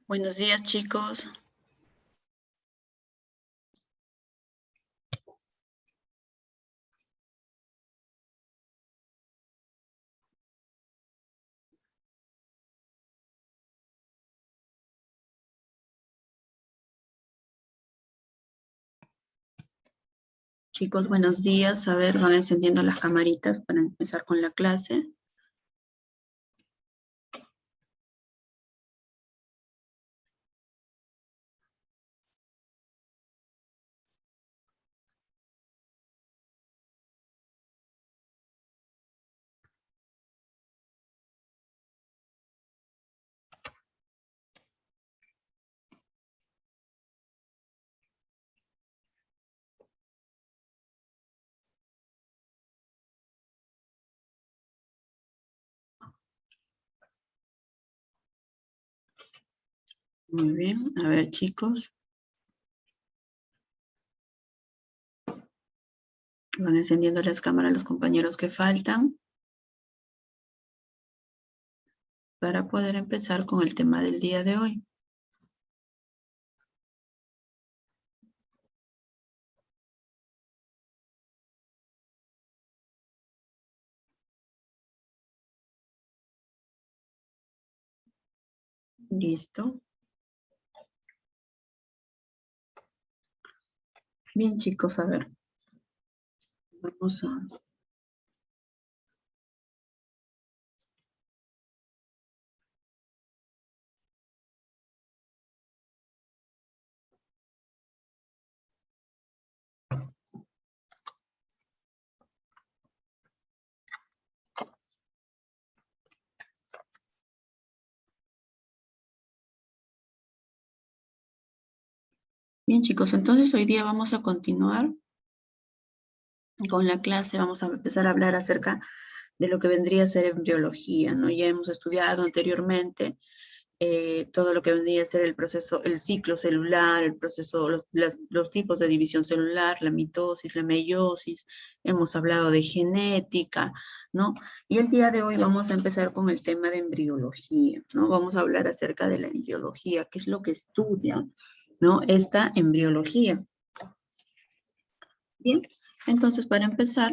Buenos días, chicos. Chicos, buenos días. A ver, van encendiendo las camaritas para empezar con la clase. Muy bien. A ver, chicos. Van encendiendo las cámaras los compañeros que faltan para poder empezar con el tema del día de hoy. Listo. Bien, chicos, a ver. Vamos a... Bien, chicos, entonces hoy día vamos a continuar con la clase. Vamos a empezar a hablar acerca de lo que vendría a ser embriología, ¿no? Ya hemos estudiado anteriormente todo lo que vendría a ser el proceso, el ciclo celular, el proceso, los tipos de división celular, la mitosis, la meiosis, hemos hablado de genética, ¿no? Y el día de hoy vamos a empezar con el tema de embriología, ¿no? Vamos a hablar acerca de la embriología, qué es lo que estudia, ¿no? Esta embriología. Bien, entonces para empezar,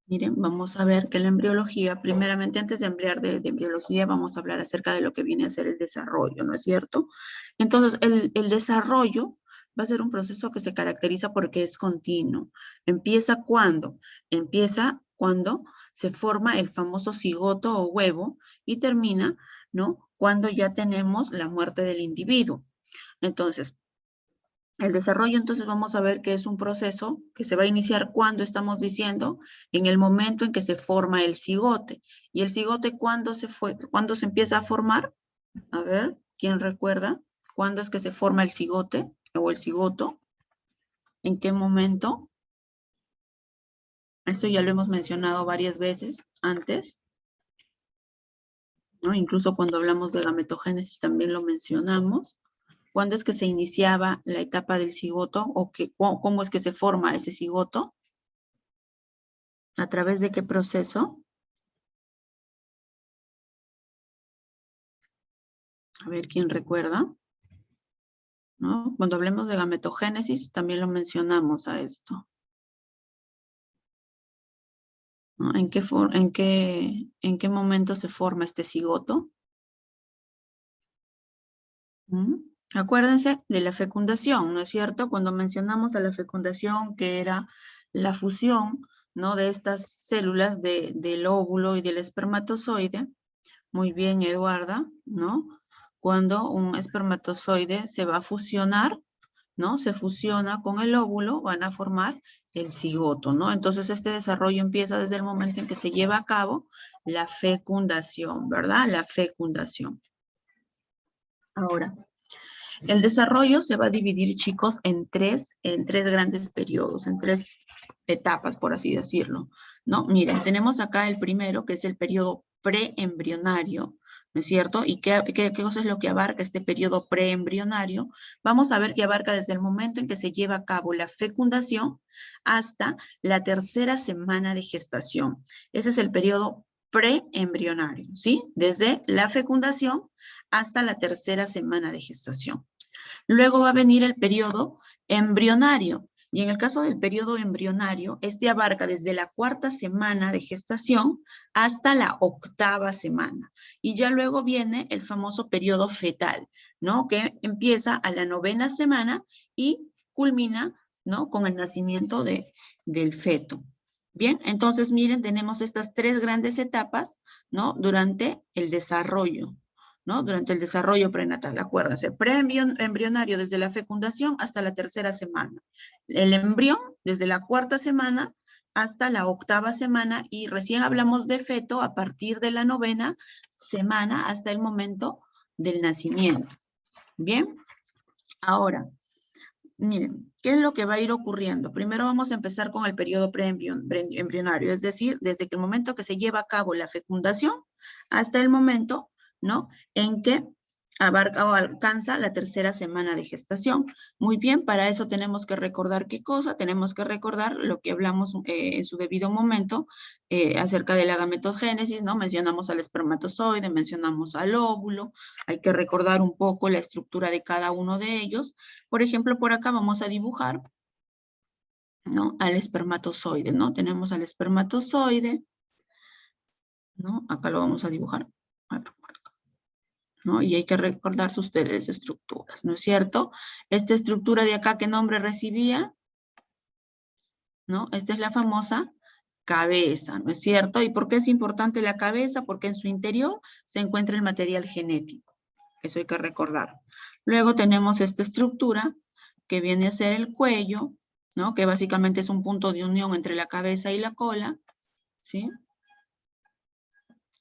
miren, vamos a ver que la embriología, primeramente antes de hablar de embriología, vamos a hablar acerca de lo que viene a ser el desarrollo, ¿no es cierto? Entonces, el desarrollo va a ser un proceso que se caracteriza porque es continuo. ¿Empieza cuándo? Empieza cuando se forma el famoso cigoto o huevo y termina, ¿no? Cuando ya tenemos la muerte del individuo. Entonces, el desarrollo, entonces vamos a ver que es un proceso que se va a iniciar cuando estamos diciendo, en el momento en que se forma el cigote. ¿Y el cigote cuándo se empieza a formar? A ver, ¿quién recuerda? ¿Cuándo es que se forma el cigote o el cigoto? ¿En qué momento? Esto ya lo hemos mencionado varias veces antes, ¿no? Incluso cuando hablamos de gametogénesis también lo mencionamos. ¿Cuándo es que se iniciaba la etapa del cigoto o cómo es que se forma ese cigoto? ¿A través de qué proceso? A ver, ¿quién recuerda? ¿No? Cuando hablemos de gametogénesis, también lo mencionamos a esto, ¿no? ¿En qué momento se forma este cigoto? ¿Mm? Acuérdense de la fecundación, ¿no es cierto? Cuando mencionamos a la fecundación, que era la fusión, ¿no? De estas células del óvulo y del espermatozoide. Muy bien, Eduarda, ¿no? Cuando un espermatozoide se va a fusionar, ¿no? Se fusiona con el óvulo, van a formar el cigoto, ¿no? Entonces este desarrollo empieza desde el momento en que se lleva a cabo la fecundación, ¿verdad? La fecundación. Ahora, el desarrollo se va a dividir, chicos, en tres grandes periodos, en tres etapas, por así decirlo, ¿no? Miren, tenemos acá el primero, que es el periodo preembrionario, ¿no es cierto? ¿Y qué cosa es lo que abarca este periodo preembrionario? Vamos a ver que abarca desde el momento en que se lleva a cabo la fecundación hasta la tercera semana de gestación. Ese es el periodo preembrionario, ¿sí? Desde la fecundación hasta la tercera semana de gestación. Luego va a venir el periodo embrionario. Y en el caso del periodo embrionario, este abarca desde la cuarta semana de gestación hasta la octava semana. Y ya luego viene el famoso periodo fetal, ¿no? Que empieza a la novena semana y culmina, ¿no? Con el nacimiento del feto. Bien, entonces miren, tenemos estas tres grandes etapas, ¿no? Durante el desarrollo, ¿no? Durante el desarrollo prenatal, acuérdense, preembrionario desde la fecundación hasta la tercera semana. El embrión desde la cuarta semana hasta la octava semana y recién hablamos de feto a partir de la novena semana hasta el momento del nacimiento. Bien, ahora, miren, ¿qué es lo que va a ir ocurriendo? Primero vamos a empezar con el periodo preembrionario, es decir, desde el momento que se lleva a cabo la fecundación hasta el momento, ¿no? En que abarca o alcanza la tercera semana de gestación. Muy bien, para eso tenemos que recordar ¿qué cosa? Tenemos que recordar lo que hablamos en su debido momento acerca de la gametogénesis, ¿no? Mencionamos al espermatozoide, mencionamos al óvulo, hay que recordar un poco la estructura de cada uno de ellos. Por ejemplo, por acá vamos a dibujar, ¿no? Al espermatozoide, ¿no? Tenemos al espermatozoide, ¿no? Acá lo vamos a dibujar. A ver, por acá, ¿no? Y hay que recordarse ustedes estructuras, ¿no es cierto? Esta estructura de acá, ¿qué nombre recibía? ¿No? Esta es la famosa cabeza, ¿no es cierto? ¿Y por qué es importante la cabeza? Porque en su interior se encuentra el material genético. Eso hay que recordar. Luego tenemos esta estructura que viene a ser el cuello, ¿no? Que básicamente es un punto de unión entre la cabeza y la cola, ¿sí?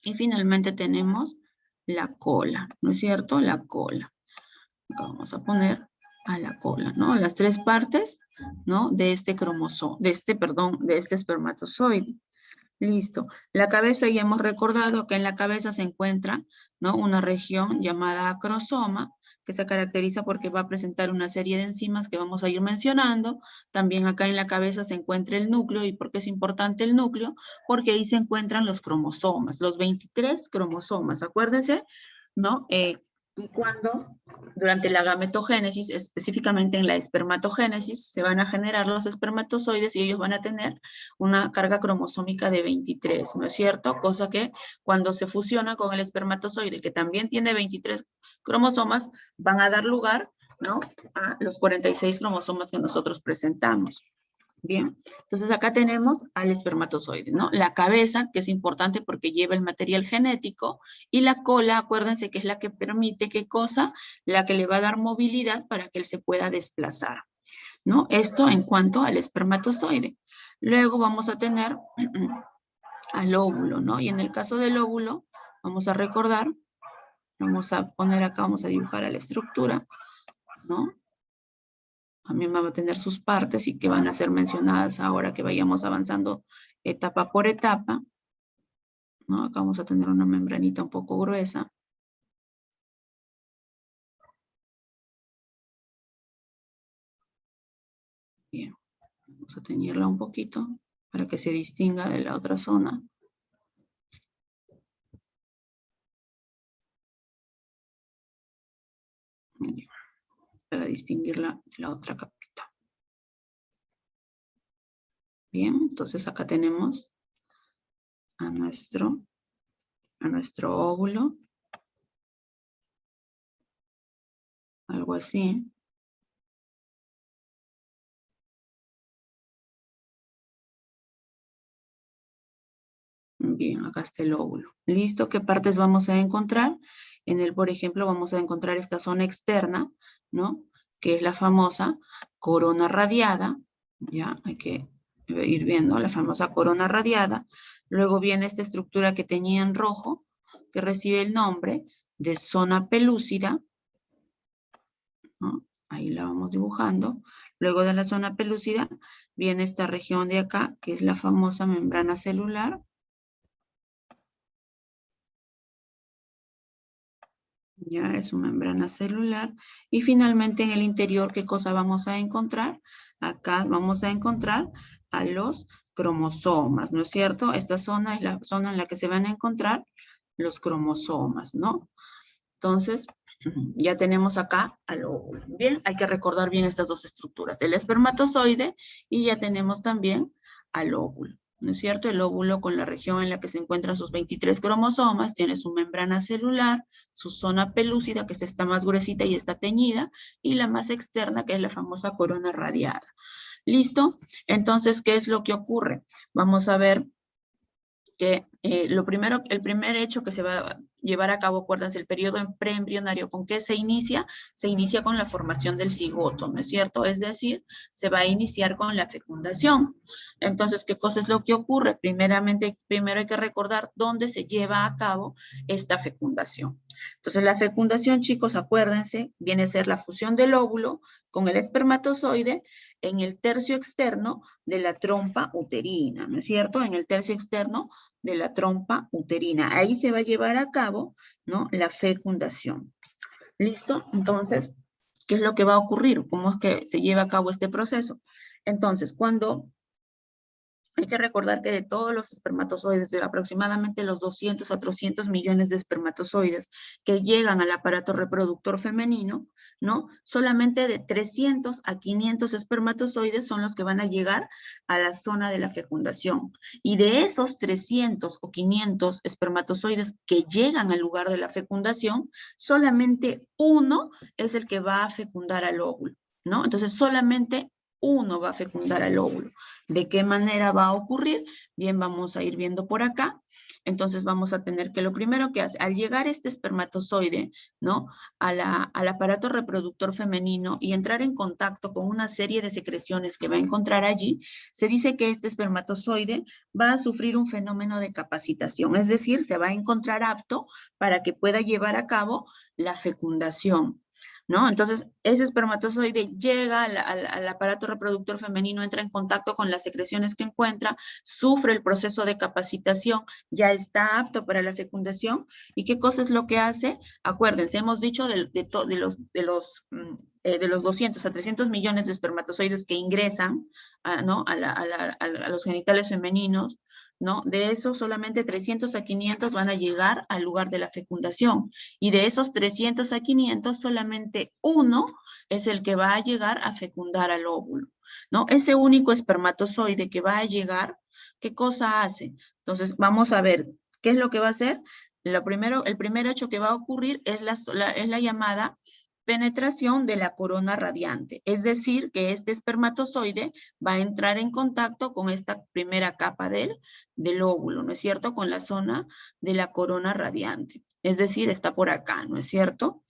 Y finalmente tenemos la cola, ¿no es cierto? La cola. Acá vamos a poner a la cola, ¿no? Las tres partes, ¿no? De este cromosoma, de este espermatozoide. Listo. La cabeza, ya hemos recordado que en la cabeza se encuentra, ¿no? Una región llamada acrosoma, que se caracteriza porque va a presentar una serie de enzimas que vamos a ir mencionando. También acá en la cabeza se encuentra el núcleo. ¿Y por qué es importante el núcleo? Porque ahí se encuentran los cromosomas, los 23 cromosomas. Acuérdense, ¿no? Y cuando, durante la gametogénesis, específicamente en la espermatogénesis, se van a generar los espermatozoides y ellos van a tener una carga cromosómica de 23, ¿no es cierto? Cosa que cuando se fusiona con el espermatozoide, que también tiene 23 cromosomas, van a dar lugar, ¿no? A los 46 cromosomas que nosotros presentamos. Bien, entonces acá tenemos al espermatozoide, ¿no? La cabeza, que es importante porque lleva el material genético, y la cola, acuérdense que es la que permite, ¿qué cosa? La que le va a dar movilidad para que él se pueda desplazar, ¿no? Esto en cuanto al espermatozoide. Luego vamos a tener al óvulo, ¿no? Y en el caso del óvulo, vamos a recordar, vamos a poner acá, vamos a dibujar a la estructura, ¿no? También va a tener sus partes y que van a ser mencionadas ahora que vayamos avanzando etapa por etapa, ¿no? Acá vamos a tener una membranita un poco gruesa. Bien, vamos a teñirla un poquito para que se distinga de la otra zona. Bien, para distinguirla de la otra capita. Bien, entonces acá tenemos a nuestro óvulo. Algo así. Bien, acá está el óvulo. ¿Listo? ¿Qué partes vamos a encontrar? En él, por ejemplo, vamos a encontrar esta zona externa, ¿no? Que es la famosa corona radiada. Ya, hay que ir viendo la famosa corona radiada. Luego viene esta estructura que tenía en rojo, que recibe el nombre de zona pelúcida, ¿no? Ahí la vamos dibujando. Luego de la zona pelúcida viene esta región de acá, que es la famosa membrana celular. Ya es su membrana celular. Y finalmente en el interior, ¿qué cosa vamos a encontrar? Acá vamos a encontrar a los cromosomas, ¿no es cierto? Esta zona es la zona en la que se van a encontrar los cromosomas, ¿no? Entonces, ya tenemos acá al óvulo. Bien, hay que recordar bien estas dos estructuras, el espermatozoide y ya tenemos también al óvulo, ¿no es cierto? El óvulo con la región en la que se encuentran sus 23 cromosomas, tiene su membrana celular, su zona pelúcida, que es esta más gruesita y está teñida, y la más externa, que es la famosa corona radiada. ¿Listo? Entonces, ¿qué es lo que ocurre? Vamos a ver que el primer hecho que se va a llevar a cabo, acuérdense, el periodo preembrionario, ¿con qué se inicia? Se inicia con la formación del cigoto, ¿no es cierto? Es decir, se va a iniciar con la fecundación. Entonces, ¿qué cosa es lo que ocurre? Primeramente, primero hay que recordar dónde se lleva a cabo esta fecundación. Entonces, la fecundación, chicos, acuérdense, viene a ser la fusión del óvulo con el espermatozoide en el tercio externo de la trompa uterina, ¿no es cierto? En el tercio externo de la trompa uterina. Ahí se va a llevar a cabo, ¿no?, la fecundación. ¿Listo? Entonces, ¿qué es lo que va a ocurrir? ¿Cómo es que se lleva a cabo este proceso? Entonces, cuando hay que recordar que de todos los espermatozoides, de aproximadamente los 200 a 300 millones de espermatozoides que llegan al aparato reproductor femenino, ¿no? Solamente de 300 a 500 espermatozoides son los que van a llegar a la zona de la fecundación. Y de esos 300 o 500 espermatozoides que llegan al lugar de la fecundación, solamente uno es el que va a fecundar al óvulo, ¿no? Entonces, solamente uno va a fecundar al óvulo. ¿De qué manera va a ocurrir? Bien, vamos a ir viendo por acá. Entonces vamos a tener que lo primero que hace, al llegar este espermatozoide, ¿no?, al aparato reproductor femenino y entrar en contacto con una serie de secreciones que va a encontrar allí, se dice que este espermatozoide va a sufrir un fenómeno de capacitación, es decir, se va a encontrar apto para que pueda llevar a cabo la fecundación, ¿no? Entonces, ese espermatozoide llega al aparato reproductor femenino, entra en contacto con las secreciones que encuentra, sufre el proceso de capacitación, ya está apto para la fecundación. ¿Y qué cosa es lo que hace? Acuérdense, hemos dicho de los 200 a 300 millones de espermatozoides que ingresan, ¿no?, a los genitales femeninos, ¿no? De esos, solamente 300 a 500 van a llegar al lugar de la fecundación. Y de esos 300 a 500, solamente uno es el que va a llegar a fecundar al óvulo, ¿no? Ese único espermatozoide que va a llegar, ¿qué cosa hace? Entonces, vamos a ver, ¿qué es lo que va a hacer? El primer hecho que va a ocurrir es la llamada penetración de la corona radiante, es decir, que este espermatozoide va a entrar en contacto con esta primera capa del óvulo, ¿no es cierto?, con la zona de la corona radiante, es decir, está por acá, ¿no es cierto?,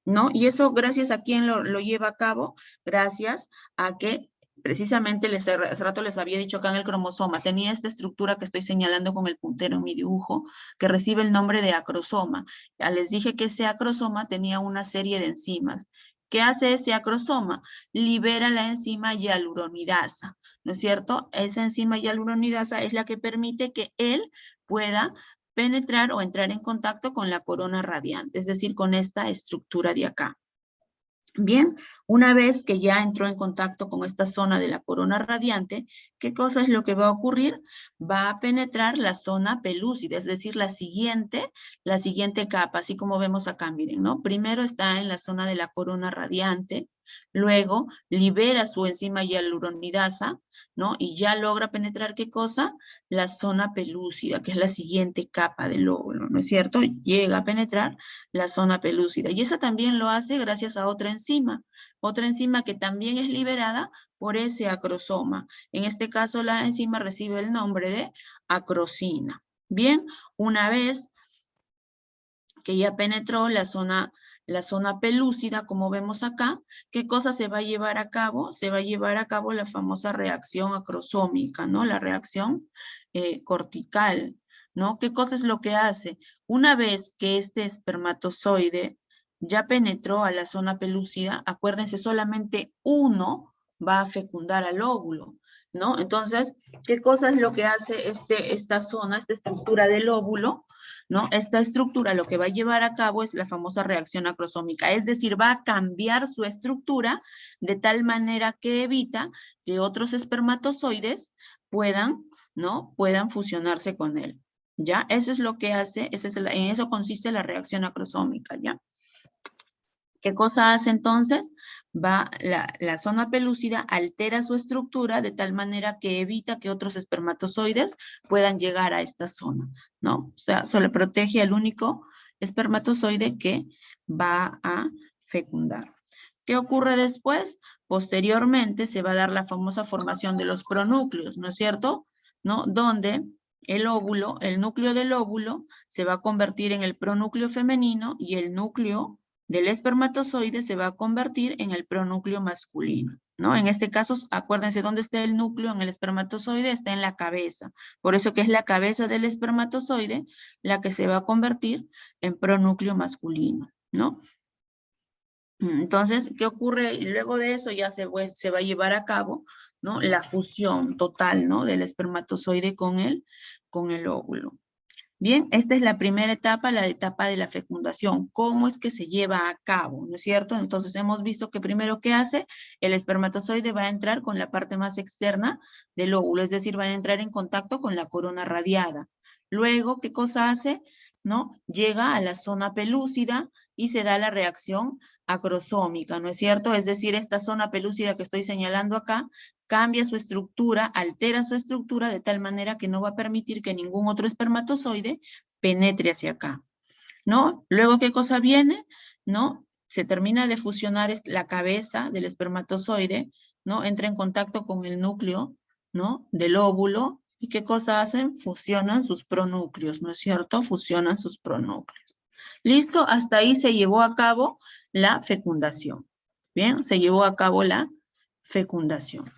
¿no? Y eso, gracias a quién lo lleva a cabo, gracias a que precisamente hace rato les había dicho acá en el cromosoma, tenía esta estructura que estoy señalando con el puntero en mi dibujo, que recibe el nombre de acrosoma. Ya les dije que ese acrosoma tenía una serie de enzimas. ¿Qué hace ese acrosoma? Libera la enzima hialuronidasa, ¿no es cierto? Esa enzima hialuronidasa es la que permite que él pueda penetrar o entrar en contacto con la corona radiante, es decir, con esta estructura de acá. Bien, una vez que ya entró en contacto con esta zona de la corona radiante, ¿qué cosa es lo que va a ocurrir? Va a penetrar la zona pelúcida, es decir, la siguiente capa, así como vemos acá, miren, ¿no? Primero está en la zona de la corona radiante, luego libera su enzima hialuronidasa, ¿no? Y ya logra penetrar, ¿qué cosa? La zona pelúcida, que es la siguiente capa del óvulo, ¿no es cierto? Llega a penetrar la zona pelúcida. Y esa también lo hace gracias a otra enzima que también es liberada por ese acrosoma. En este caso, la enzima recibe el nombre de acrosina. Bien, una vez que ya penetró la zona pelúcida, como vemos acá, ¿qué cosa se va a llevar a cabo? Se va a llevar a cabo la famosa reacción acrosómica, ¿no? La reacción cortical, ¿no? ¿Qué cosa es lo que hace? Una vez que este espermatozoide ya penetró a la zona pelúcida, acuérdense, solamente uno va a fecundar al óvulo, ¿no? Entonces, ¿qué cosa es lo que hace esta estructura del óvulo? ¿No? Esta estructura lo que va a llevar a cabo es la famosa reacción acrosómica, es decir, va a cambiar su estructura de tal manera que evita que otros espermatozoides puedan fusionarse con él, ¿ya? Eso es lo que hace, en eso consiste la reacción acrosómica, ¿ya? ¿Qué cosa hace entonces? La zona pelúcida altera su estructura de tal manera que evita que otros espermatozoides puedan llegar a esta zona, ¿no? O sea, solo protege al único espermatozoide que va a fecundar. ¿Qué ocurre después? Posteriormente se va a dar la famosa formación de los pronúcleos, ¿no es cierto? ¿No? Donde el óvulo, el núcleo del óvulo, se va a convertir en el pronúcleo femenino y el núcleo del espermatozoide se va a convertir en el pronúcleo masculino, ¿no? En este caso, acuérdense dónde está el núcleo en el espermatozoide, está en la cabeza. Por eso que es la cabeza del espermatozoide la que se va a convertir en pronúcleo masculino, ¿no? Entonces, ¿qué ocurre? Y luego de eso ya se va a llevar a cabo, ¿no? La fusión total, ¿no? Del espermatozoide con el óvulo. Bien, esta es la primera etapa, la etapa de la fecundación. ¿Cómo es que se lleva a cabo? ¿No es cierto? Entonces hemos visto que primero, ¿qué hace? El espermatozoide va a entrar con la parte más externa del óvulo, es decir, va a entrar en contacto con la corona radiada. Luego, ¿qué cosa hace? ¿No? Llega a la zona pelúcida y se da la reacción acrosómica, ¿no es cierto? Es decir, esta zona pelúcida que estoy señalando acá cambia su estructura, altera su estructura de tal manera que no va a permitir que ningún otro espermatozoide penetre hacia acá, ¿no? Luego, ¿qué cosa viene? ¿No? Se termina de fusionar la cabeza del espermatozoide, ¿no? Entra en contacto con el núcleo, ¿no? Del óvulo, ¿y qué cosa hacen? Fusionan sus pronúcleos, ¿no es cierto? Fusionan sus pronúcleos. ¿Listo? Hasta ahí se llevó a cabo la fecundación. Bien, se llevó a cabo la fecundación.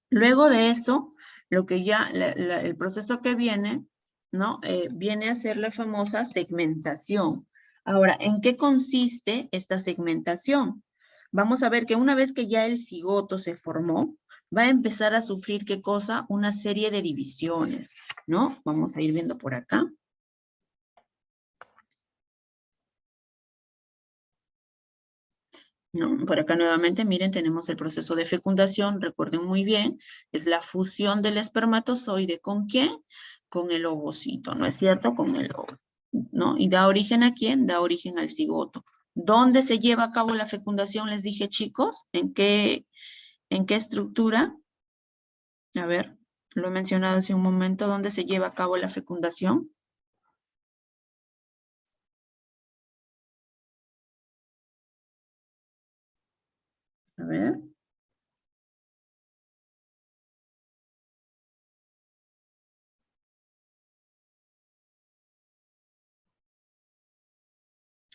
Luego de eso, lo que ya, el proceso que viene, ¿no? Viene a ser la famosa segmentación. Ahora, ¿en qué consiste esta segmentación? Vamos a ver que una vez que ya el cigoto se formó, va a empezar a sufrir, ¿qué cosa? Una serie de divisiones, ¿no? Vamos a ir viendo por acá. ¿No? Por acá nuevamente, miren, tenemos el proceso de fecundación, recuerden muy bien, es la fusión del espermatozoide, ¿con quién? Con el ovocito, ¿no es cierto? Con el óvulo, ¿no? ¿Y da origen a quién? Da origen al cigoto. ¿Dónde se lleva a cabo la fecundación? Les dije, chicos, ¿en qué estructura? A ver, lo he mencionado hace un momento, ¿dónde se lleva a cabo la fecundación? A ver.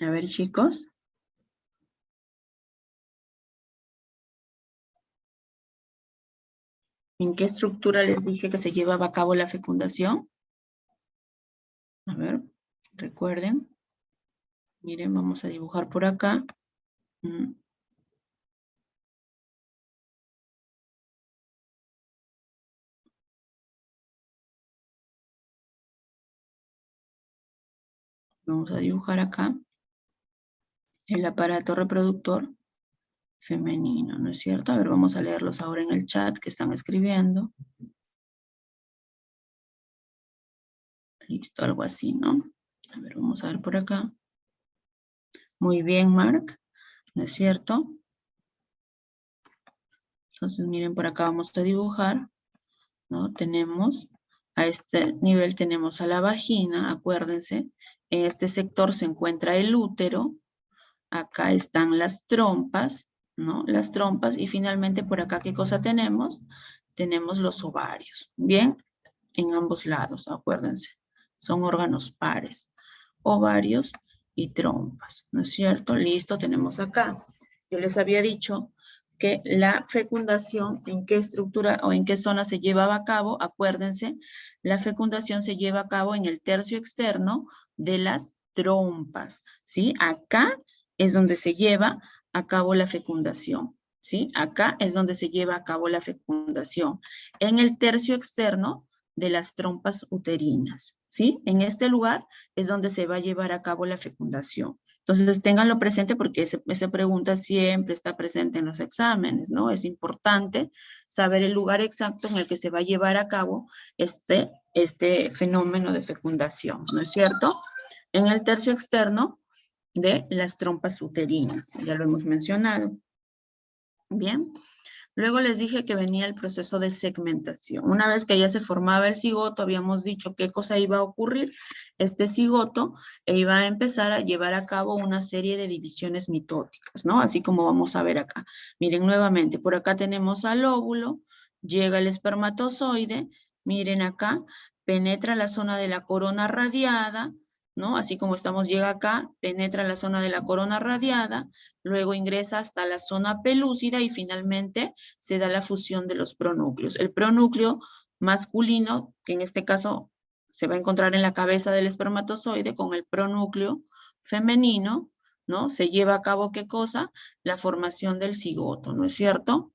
A ver, chicos. ¿En qué estructura les dije que se llevaba a cabo la fecundación? A ver, recuerden. Miren, vamos a dibujar por acá. Vamos a dibujar acá el aparato reproductor femenino, ¿no es cierto? A ver, vamos a leerlos ahora en el chat que están escribiendo. Listo, algo así, ¿no? A ver, vamos a ver por acá. Muy bien, Mark, ¿no es cierto? Entonces, miren, por acá vamos a dibujar, ¿no? Tenemos, a este nivel tenemos a la vagina, acuérdense. En este sector se encuentra el útero. Acá están las trompas, ¿no? Las trompas. Y finalmente, por acá, ¿qué cosa tenemos? Tenemos los ovarios, ¿bien? En ambos lados, acuérdense. Son órganos pares. Ovarios y trompas, ¿no es cierto? Listo, tenemos acá. Yo les había dicho que la fecundación, en qué estructura o en qué zona se llevaba a cabo, acuérdense, la fecundación se lleva a cabo en el tercio externo de las trompas, ¿sí? Acá es donde se lleva a cabo la fecundación, ¿sí? Acá es donde se lleva a cabo la fecundación. En el tercio externo de las trompas uterinas, ¿sí? En este lugar es donde se va a llevar a cabo la fecundación. Entonces, ténganlo presente porque esa pregunta siempre está presente en los exámenes, ¿no? Es importante saber el lugar exacto en el que se va a llevar a cabo este fenómeno de fecundación, ¿no es cierto? En el tercio externo de las trompas uterinas. Ya lo hemos mencionado. Bien. Luego les dije que venía el proceso de segmentación. Una vez que ya se formaba el cigoto, habíamos dicho qué cosa iba a ocurrir. Este cigoto iba a empezar a llevar a cabo una serie de divisiones mitóticas, ¿no? Así como vamos a ver acá. Miren nuevamente, por acá tenemos al óvulo, llega el espermatozoide, miren acá, penetra la zona de la corona radiada, ¿no? Así como estamos, llega acá, penetra la zona de la corona radiada, luego ingresa hasta la zona pelúcida y finalmente se da la fusión de los pronúcleos. El pronúcleo masculino, que en este caso se va a encontrar en la cabeza del espermatozoide, con el pronúcleo femenino, ¿no? Se lleva a cabo, ¿qué cosa? La formación del cigoto, ¿no es cierto?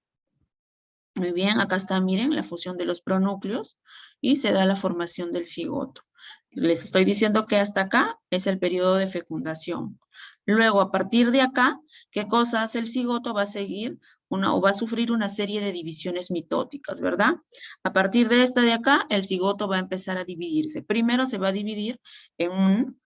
Muy bien, acá está, miren, la fusión de los pronúcleos y se da la formación del cigoto. Les estoy diciendo que hasta acá es el periodo de fecundación. Luego, a partir de acá, ¿qué cosa hace el cigoto? Va a seguir o va a sufrir una serie de divisiones mitóticas, ¿verdad? A partir de esta de acá, el cigoto va a empezar a dividirse. Primero se va a dividir en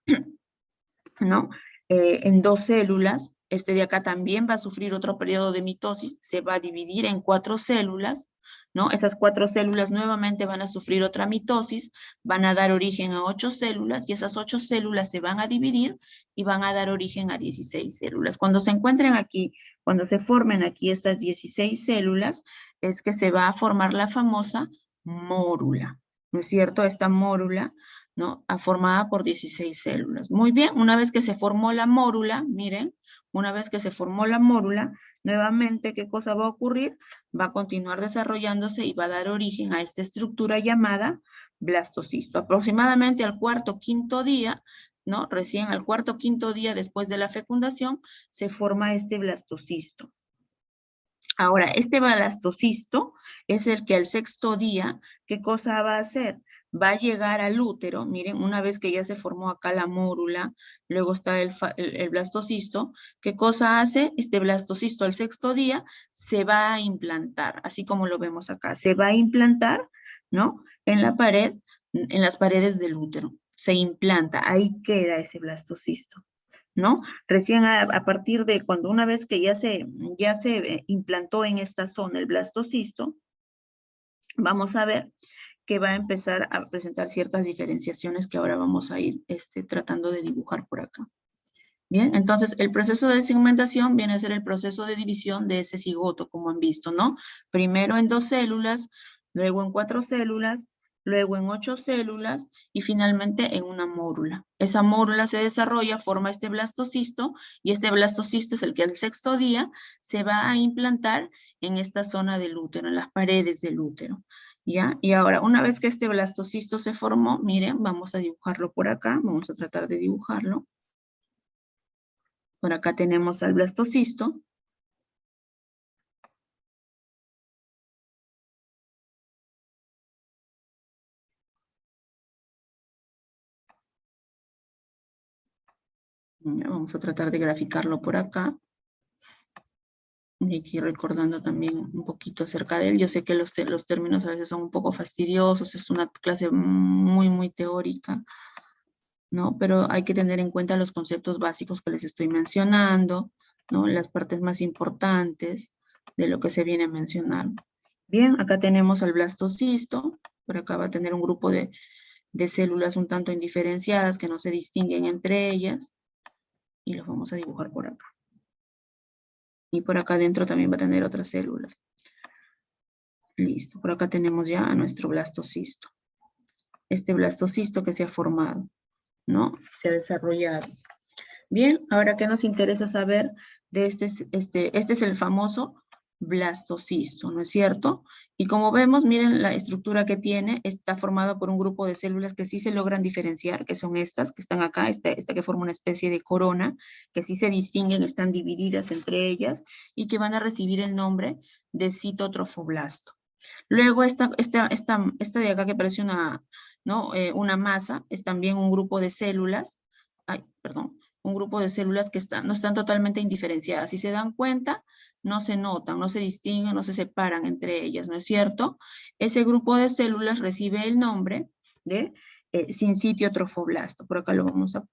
¿no? En dos células. Este de acá también va a sufrir otro periodo de mitosis, se va a dividir en 4 células, ¿no? Esas 4 células nuevamente van a sufrir otra mitosis, van a dar origen a 8 células y esas 8 células se van a dividir y van a dar origen a 16 células. Cuando se encuentren aquí, cuando se formen aquí estas 16 células, es que se va a formar la famosa mórula, ¿no es cierto? Esta mórula, ¿no? Formada por 16 células. Muy bien, una vez que se formó la mórula, miren, una vez que se formó la mórula, nuevamente, ¿qué cosa va a ocurrir? Va a continuar desarrollándose y va a dar origen a esta estructura llamada blastocisto. Aproximadamente al cuarto, quinto día, ¿no? Recién al cuarto, quinto día después de la fecundación, se forma este blastocisto. Ahora, este blastocisto es el que al sexto día, ¿qué cosa va a hacer? Va a llegar al útero, miren, una vez que ya se formó acá la mórula, luego está el blastocisto, ¿qué cosa hace? Este blastocisto al sexto día se va a implantar, así como lo vemos acá, se va a implantar, ¿no? En la pared, en las paredes del útero, se implanta, ahí queda ese blastocisto, ¿no? Recién a partir de cuando una vez que ya se implantó en esta zona el blastocisto, vamos a ver que va a empezar a presentar ciertas diferenciaciones que ahora vamos a ir tratando de dibujar por acá. Bien, entonces el proceso de segmentación viene a ser el proceso de división de ese cigoto, como han visto, ¿no? Primero en 2 células, luego en 4 células, luego en 8 células y finalmente en una mórula. Esa mórula se desarrolla, forma este blastocisto y este blastocisto es el que al sexto día se va a implantar en esta zona del útero, en las paredes del útero. ¿Ya? Y ahora, una vez que este blastocisto se formó, miren, vamos a dibujarlo por acá, vamos a tratar de dibujarlo. Por acá tenemos al blastocisto. Vamos a tratar de graficarlo por acá. Y aquí recordando también un poquito acerca de él. Yo sé que los términos a veces son un poco fastidiosos, es una clase muy, muy teórica, ¿no? Pero hay que tener en cuenta los conceptos básicos que les estoy mencionando, ¿no? Las partes más importantes de lo que se viene a mencionar. Bien, acá tenemos al blastocisto. Por acá va a tener un grupo de células un tanto indiferenciadas que no se distinguen entre ellas. Y los vamos a dibujar por acá. Y por acá adentro también va a tener otras células. Listo, por acá tenemos ya a nuestro blastocisto. Este blastocisto que se ha formado, ¿no? Se ha desarrollado. Bien, ahora, ¿qué nos interesa saber de este es el famoso blastocisto, ¿no es cierto? Y como vemos, miren la estructura que tiene, está formado por un grupo de células que sí se logran diferenciar, que son estas, que están acá, esta que forma una especie de corona, que sí se distinguen, están divididas entre ellas, y que van a recibir el nombre de citotrofoblasto. Luego esta de acá que parece una masa, es también un grupo de células, un grupo de células que no están totalmente indiferenciadas. Si se dan cuenta, no se notan, no se distinguen, no se separan entre ellas, ¿no es cierto? Ese grupo de células recibe el nombre de sincitiotrofoblasto. Por acá lo vamos a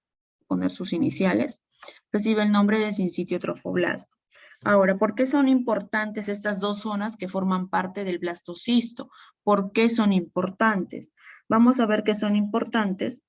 poner sus iniciales, recibe el nombre de sincitio trofoblasto. Ahora, ¿por qué son importantes estas dos zonas que forman parte del blastocisto? ¿Por qué son importantes? Vamos a ver que son importantes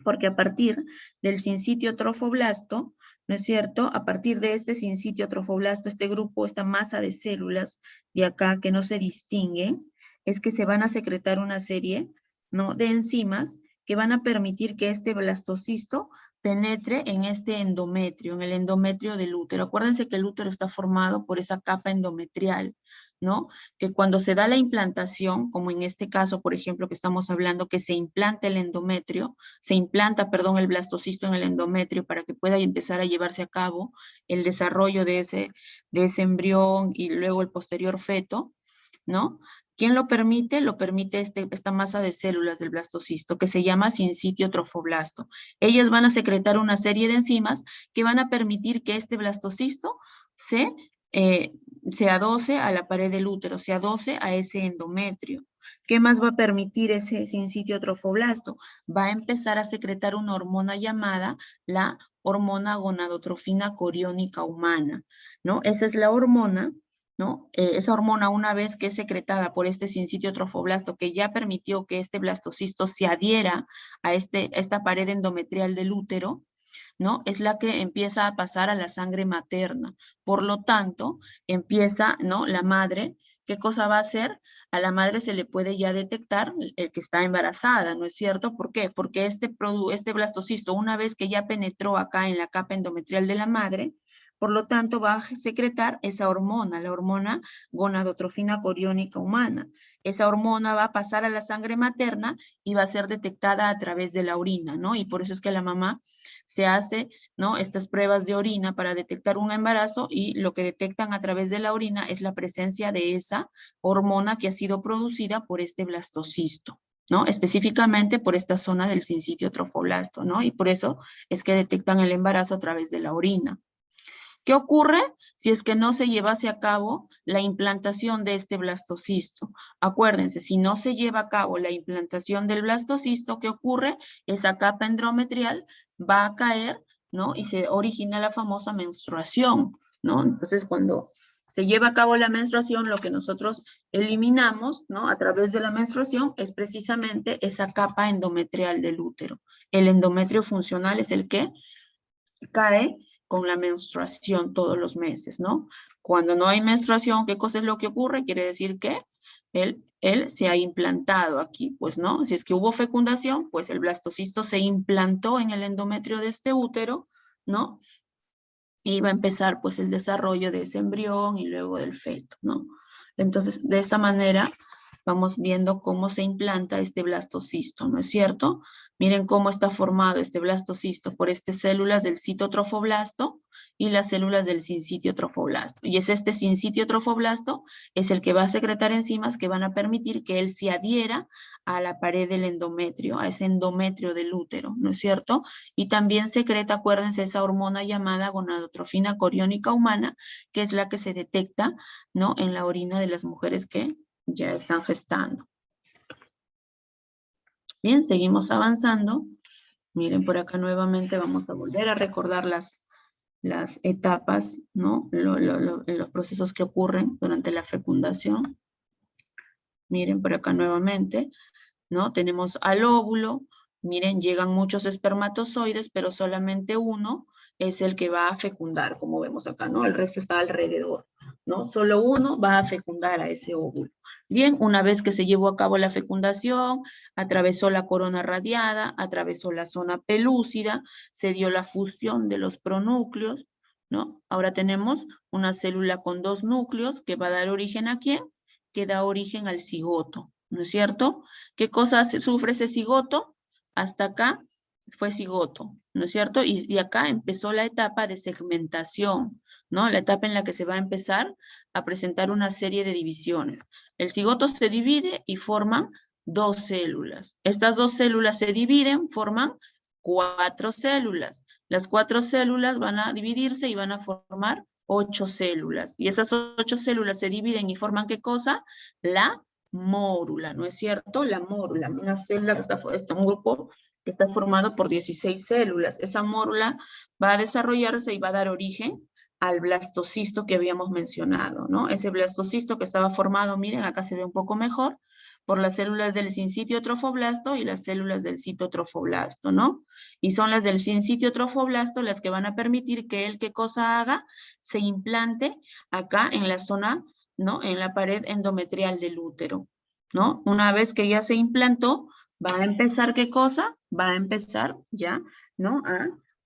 porque a partir del sincitio trofoblasto, ¿no es cierto? A partir de este sincitio trofoblasto, este grupo, esta masa de células de acá que no se distinguen, es que se van a secretar una serie, ¿no?, de enzimas que van a permitir que este blastocisto penetre en este endometrio, en el endometrio del útero. Acuérdense que el útero está formado por esa capa endometrial, ¿no? Que cuando se da la implantación, como en este caso, por ejemplo, que estamos hablando, que se implanta el endometrio, se implanta, perdón, el blastocisto en el endometrio para que pueda empezar a llevarse a cabo el desarrollo de ese embrión y luego el posterior feto, ¿no? ¿Quién lo permite? Lo permite esta masa de células del blastocisto, que se llama sincitio trofoblasto. Ellas van a secretar una serie de enzimas que van a permitir que este blastocisto se adoce a la pared del útero, se adoce a ese endometrio. ¿Qué más va a permitir ese sincitio trofoblasto? Va a empezar a secretar una hormona llamada la hormona gonadotrofina coriónica humana, ¿no? Esa es la hormona, ¿no? Esa hormona, una vez que es secretada por este sincitio trofoblasto, que ya permitió que este blastocisto se adhiera a esta pared endometrial del útero, ¿no? Es la que empieza a pasar a la sangre materna. Por lo tanto, empieza, ¿no?, la madre, ¿qué cosa va a hacer? A la madre se le puede ya detectar el que está embarazada, ¿no es cierto? ¿Por qué? Porque este blastocisto, una vez que ya penetró acá en la capa endometrial de la madre, por lo tanto va a secretar esa hormona, la hormona gonadotrofina coriónica humana. Esa hormona va a pasar a la sangre materna y va a ser detectada a través de la orina, ¿no? Y por eso es que la mamá se hace, ¿no?, estas pruebas de orina para detectar un embarazo, y lo que detectan a través de la orina es la presencia de esa hormona que ha sido producida por este blastocisto, ¿no? Específicamente por esta zona del sincitio trofoblasto, ¿no? Y por eso es que detectan el embarazo a través de la orina. ¿Qué ocurre si es que no se llevase a cabo la implantación de este blastocisto? Acuérdense, si no se lleva a cabo la implantación del blastocisto, ¿qué ocurre? Esa capa endometrial va a caer, ¿no? Y se origina la famosa menstruación, ¿no? Entonces, cuando se lleva a cabo la menstruación, lo que nosotros eliminamos, ¿no?, a través de la menstruación es precisamente esa capa endometrial del útero. El endometrio funcional es el que cae con la menstruación todos los meses, ¿no? Cuando no hay menstruación, ¿qué cosa es lo que ocurre? Quiere decir que él se ha implantado aquí, pues, ¿no? Si es que hubo fecundación, pues el blastocisto se implantó en el endometrio de este útero, ¿no? Y va a empezar, pues, el desarrollo de ese embrión y luego del feto, ¿no? Entonces, de esta manera vamos viendo cómo se implanta este blastocisto, ¿no es cierto? Miren cómo está formado este blastocisto por estas células del citotrofoblasto y las células del sincitio trofoblasto. Y es este sincitio trofoblasto es el que va a secretar enzimas que van a permitir que él se adhiera a la pared del endometrio, a ese endometrio del útero, ¿no es cierto? Y también secreta, acuérdense, esa hormona llamada gonadotrofina coriónica humana, que es la que se detecta, ¿no?, en la orina de las mujeres que ya están gestando. Bien, seguimos avanzando. Miren, por acá nuevamente vamos a volver a recordar las etapas, ¿no? Los procesos que ocurren durante la fecundación. Miren por acá nuevamente, ¿no? Tenemos al óvulo. Miren, llegan muchos espermatozoides, pero solamente uno es el que va a fecundar, como vemos acá, ¿no? El resto está alrededor, ¿no? Solo uno va a fecundar a ese óvulo. Bien, una vez que se llevó a cabo la fecundación, atravesó la corona radiada, atravesó la zona pelúcida, se dio la fusión de los pronúcleos, ¿no? Ahora tenemos una célula con dos núcleos que va a dar origen ¿a quién? Que da origen al cigoto, ¿no es cierto? ¿Qué cosas sufre ese cigoto? Hasta acá fue cigoto, ¿no es cierto? Y acá empezó la etapa de segmentación, ¿no? La etapa en la que se va a empezar a presentar una serie de divisiones. El cigoto se divide y forman dos células. Estas dos células se dividen, forman 4 células. Las 4 células van a dividirse y van a formar 8 células. Y esas 8 células se dividen y forman ¿qué cosa? La mórula, ¿no es cierto? La mórula, una célula que está un grupo que está formado por 16 células. Esa mórula va a desarrollarse y va a dar origen al blastocisto que habíamos mencionado, ¿no? Ese blastocisto que estaba formado, miren, acá se ve un poco mejor, por las células del sincitio trofoblasto y las células del citotrofoblasto, ¿no? Y son las del sincitio trofoblasto las que van a permitir que él, ¿qué cosa haga? Se implante acá en la zona, ¿no? En la pared endometrial del útero, ¿no? Una vez que ya se implantó, va a empezar, ¿qué cosa? Va a empezar ya, ¿no?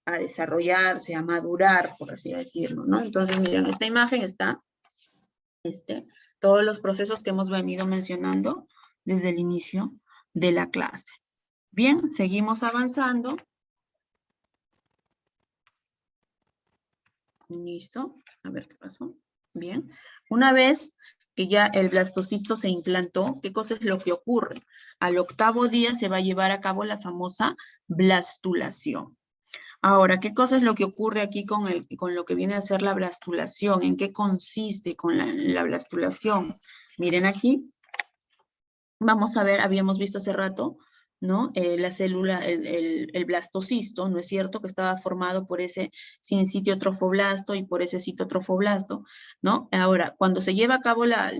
A desarrollarse, a madurar, por así decirlo, ¿no? Entonces, miren, esta imagen está, todos los procesos que hemos venido mencionando desde el inicio de la clase. Bien, seguimos avanzando. Listo, a ver qué pasó. Bien, una vez que ya el blastocisto se implantó, ¿qué cosa es lo que ocurre? Al octavo día se va a llevar a cabo la famosa blastulación. Ahora, ¿qué cosa es lo que ocurre aquí con lo que viene a ser la blastulación? ¿En qué consiste con la blastulación? Miren aquí, vamos a ver, habíamos visto hace rato, ¿no? La célula, el blastocisto, ¿no es cierto? Que estaba formado por ese sincitio trofoblasto y por ese citotrofoblasto, ¿no? Ahora, cuando se lleva a cabo la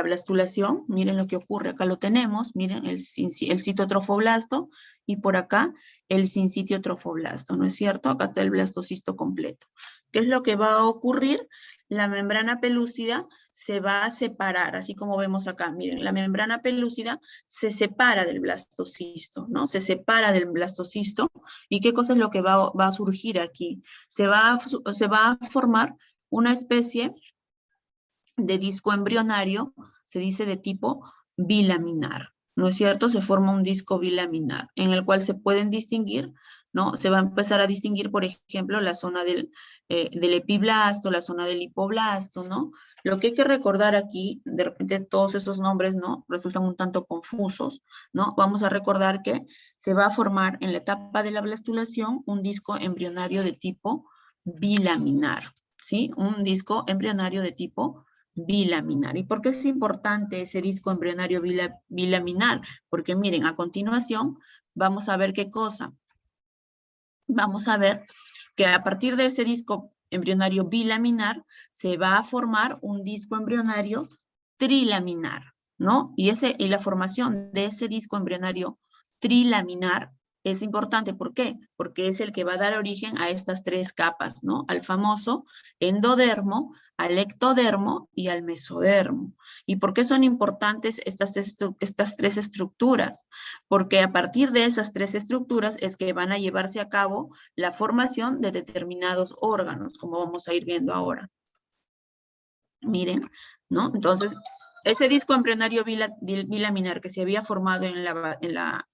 blastulación, miren lo que ocurre, acá lo tenemos, miren el citotrofoblasto y por acá el sincitio trofoblasto, ¿no es cierto? Acá está el blastocisto completo. ¿Qué es lo que va a ocurrir? La membrana pelúcida se va a separar, así como vemos acá. Miren, la membrana pelúcida se separa del blastocisto, ¿no? Se separa del blastocisto. ¿Y qué cosa es lo que va a surgir aquí? Se va a formar una especie de disco embrionario, se dice de tipo bilaminar, ¿no es cierto? Se forma un disco bilaminar en el cual se pueden distinguir, ¿no? Se va a empezar a distinguir, por ejemplo, la zona del epiblasto, la zona del hipoblasto, ¿no? Lo que hay que recordar aquí, de repente todos esos nombres, ¿no? Resultan un tanto confusos, ¿no? Vamos a recordar que se va a formar en la etapa de la blastulación un disco embrionario de tipo bilaminar, ¿sí? Un disco embrionario de tipo bilaminar. ¿Y por qué es importante ese disco embrionario bilaminar? Porque miren, a continuación vamos a ver qué cosa. Vamos a ver que a partir de ese disco embrionario bilaminar se va a formar un disco embrionario trilaminar, ¿no? Y la formación de ese disco embrionario trilaminar es importante. ¿Por qué? Porque es el que va a dar origen a estas tres capas, ¿no? Al famoso endodermo, al ectodermo y al mesodermo. ¿Y por qué son importantes estas tres estructuras? Porque a partir de esas tres estructuras es que van a llevarse a cabo la formación de determinados órganos, como vamos a ir viendo ahora. Miren, ¿no? Entonces, ese disco embrionario bilaminar que se había formado en la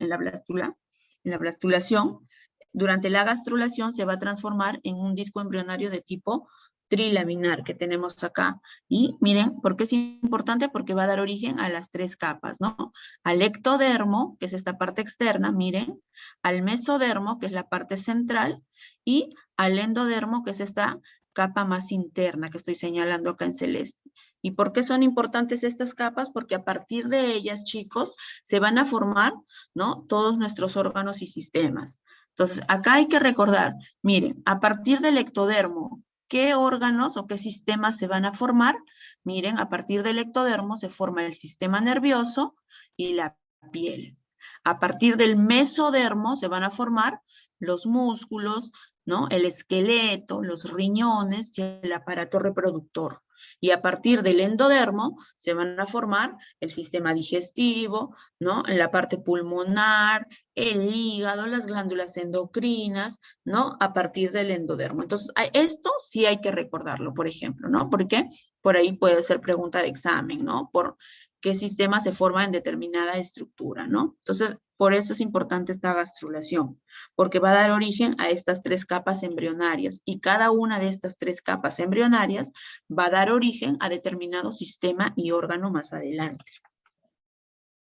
blastulación, durante la gastrulación se va a transformar en un disco embrionario de tipo trilaminar que tenemos acá. Y miren, ¿por qué es importante? Porque va a dar origen a las tres capas, ¿no? Al ectodermo, que es esta parte externa, miren, al mesodermo, que es la parte central, y al endodermo, que es esta capa más interna que estoy señalando acá en celeste. ¿Y por qué son importantes estas capas? Porque a partir de ellas, chicos, se van a formar, ¿no? Todos nuestros órganos y sistemas. Entonces, acá hay que recordar, miren, a partir del ectodermo, ¿qué órganos o qué sistemas se van a formar? Miren, a partir del ectodermo se forma el sistema nervioso y la piel. A partir del mesodermo se van a formar los músculos, ¿no? El esqueleto, los riñones y el aparato reproductor. Y a partir del endodermo se van a formar el sistema digestivo, ¿no? La parte pulmonar, el hígado, las glándulas endocrinas, ¿no? A partir del endodermo. Entonces, esto sí hay que recordarlo, por ejemplo, ¿no? Porque por ahí puede ser pregunta de examen, ¿no? Por qué sistema se forma en determinada estructura, ¿no? Entonces, por eso es importante esta gastrulación, porque va a dar origen a estas tres capas embrionarias y cada una de estas tres capas embrionarias va a dar origen a determinado sistema y órgano más adelante.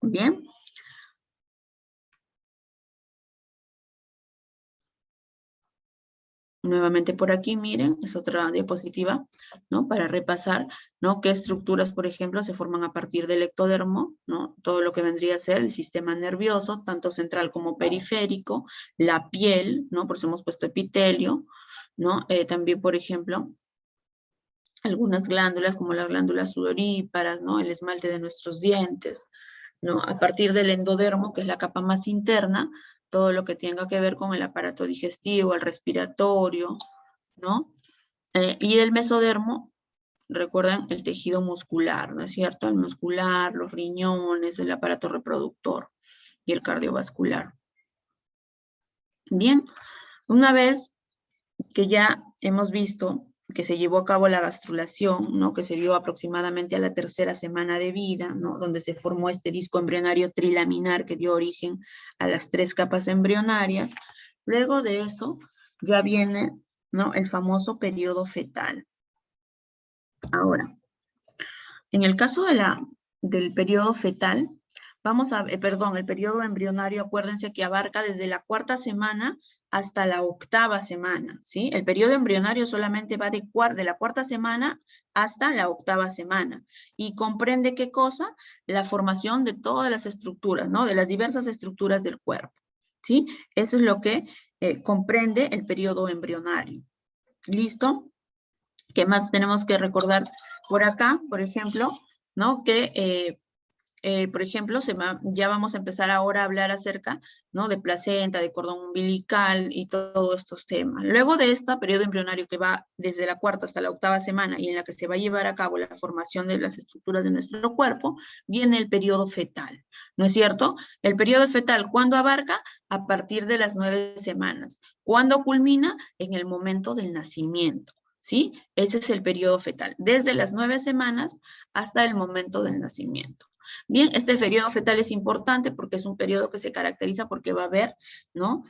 Bien. Nuevamente por aquí, miren, es otra diapositiva, ¿no? Para repasar, ¿no? Qué estructuras, por ejemplo, se forman a partir del ectodermo, ¿no? Todo lo que vendría a ser el sistema nervioso, tanto central como periférico, la piel, ¿no? Por eso hemos puesto epitelio, ¿no? También, por ejemplo, algunas glándulas, como las glándulas sudoríparas, ¿no? El esmalte de nuestros dientes, ¿no? A partir del endodermo, que es la capa más interna, todo lo que tenga que ver con el aparato digestivo, el respiratorio, ¿no? Y el mesodermo, recuerden, el tejido muscular, ¿no es cierto? El muscular, los riñones, el aparato reproductor y el cardiovascular. Bien, una vez que ya hemos visto que se llevó a cabo la gastrulación, ¿no? Que se dio aproximadamente a la tercera semana de vida, ¿no? Donde se formó este disco embrionario trilaminar que dio origen a las 3 capas embrionarias. Luego de eso ya viene, ¿no? El famoso periodo fetal. Ahora, en el caso del periodo fetal, el periodo embrionario, acuérdense que abarca desde la 4ª semana hasta la 8ª semana, ¿sí? El periodo embrionario solamente va de la 4ª semana hasta la 8ª semana y comprende ¿qué cosa? La formación de todas las estructuras, ¿no? De las diversas estructuras del cuerpo, ¿sí? Eso es lo que comprende el periodo embrionario. ¿Listo? ¿Qué más tenemos que recordar por acá? Por ejemplo, ¿no? Que por ejemplo, ya vamos a empezar ahora a hablar acerca, ¿no? De placenta, de cordón umbilical y todos estos temas. Luego de este periodo embrionario que va desde la 4ª hasta la 8ª semana y en la que se va a llevar a cabo la formación de las estructuras de nuestro cuerpo, viene el periodo fetal, ¿no es cierto? El periodo fetal, ¿cuándo abarca? A partir de las 9 semanas. ¿Cuándo culmina? En el momento del nacimiento, ¿sí? Ese es el periodo fetal, desde las 9 semanas hasta el momento del nacimiento. Bien, este periodo fetal es importante porque es un periodo que se caracteriza porque va a haber, ¿no?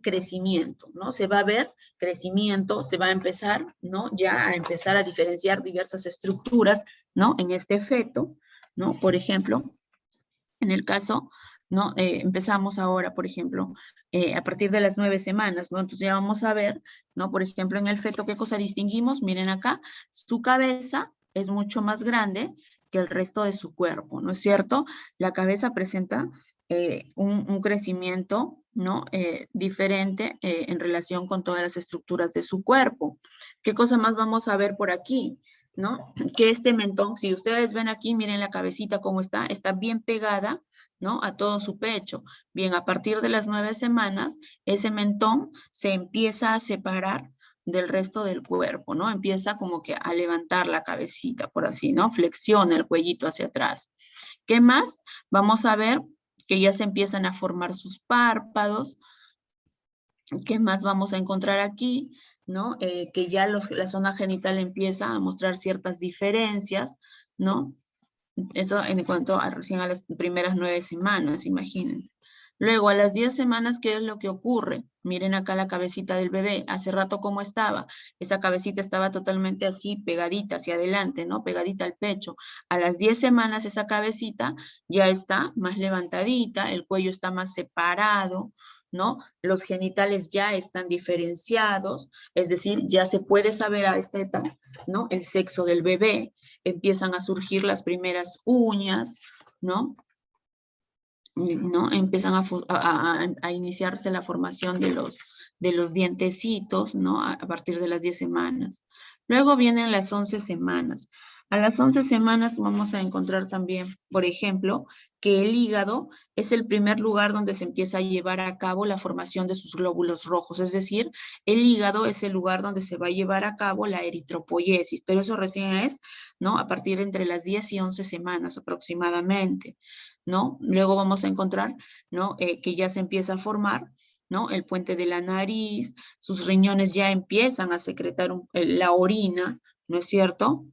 Crecimiento, ¿no? Se va a ver crecimiento, se va a empezar, ¿no? Ya a empezar a diferenciar diversas estructuras, ¿no? En este feto, ¿no? Por ejemplo, en el caso, ¿no? Empezamos ahora, por ejemplo, a partir de las 9 semanas, ¿no? Entonces ya vamos a ver, ¿no? Por ejemplo, en el feto, ¿qué cosa distinguimos? Miren acá, su cabeza es mucho más grande que el resto de su cuerpo, ¿no es cierto? La cabeza presenta un crecimiento, ¿no? Diferente en relación con todas las estructuras de su cuerpo. ¿Qué cosa más vamos a ver por aquí? ¿No? Que este mentón, si ustedes ven aquí, miren la cabecita cómo está bien pegada, ¿no? A todo su pecho. Bien, a partir de las 9 semanas, ese mentón se empieza a separar del resto del cuerpo, ¿no? Empieza como que a levantar la cabecita, por así, ¿no? Flexiona el cuellito hacia atrás. ¿Qué más? Vamos a ver que ya se empiezan a formar sus párpados. ¿Qué más vamos a encontrar aquí? ¿No? Que ya la zona genital empieza a mostrar ciertas diferencias, ¿no? Eso en cuanto a recién a las primeras 9 semanas, imaginen. Luego, a las 10 semanas, ¿qué es lo que ocurre? Miren acá la cabecita del bebé. Hace rato, ¿cómo estaba? Esa cabecita estaba totalmente así, pegadita hacia adelante, ¿no? Pegadita al pecho. A las 10 semanas, esa cabecita ya está más levantadita, el cuello está más separado, ¿no? Los genitales ya están diferenciados, es decir, ya se puede saber a esta etapa, ¿no? El sexo del bebé, empiezan a surgir las primeras uñas, ¿no? ¿No? Empiezan a iniciarse la formación de los dientecitos, ¿no? A partir de las 10 semanas. Luego vienen las 11 semanas. A las 11 semanas vamos a encontrar también, por ejemplo, que el hígado es el primer lugar donde se empieza a llevar a cabo la formación de sus glóbulos rojos. Es decir, el hígado es el lugar donde se va a llevar a cabo la eritropoyesis, pero eso recién es, ¿no? A partir de entre las 10 y 11 semanas aproximadamente, ¿no? Luego vamos a encontrar, ¿no? Que ya se empieza a formar, ¿no? El puente de la nariz, sus riñones ya empiezan a secretar la orina, ¿no es cierto?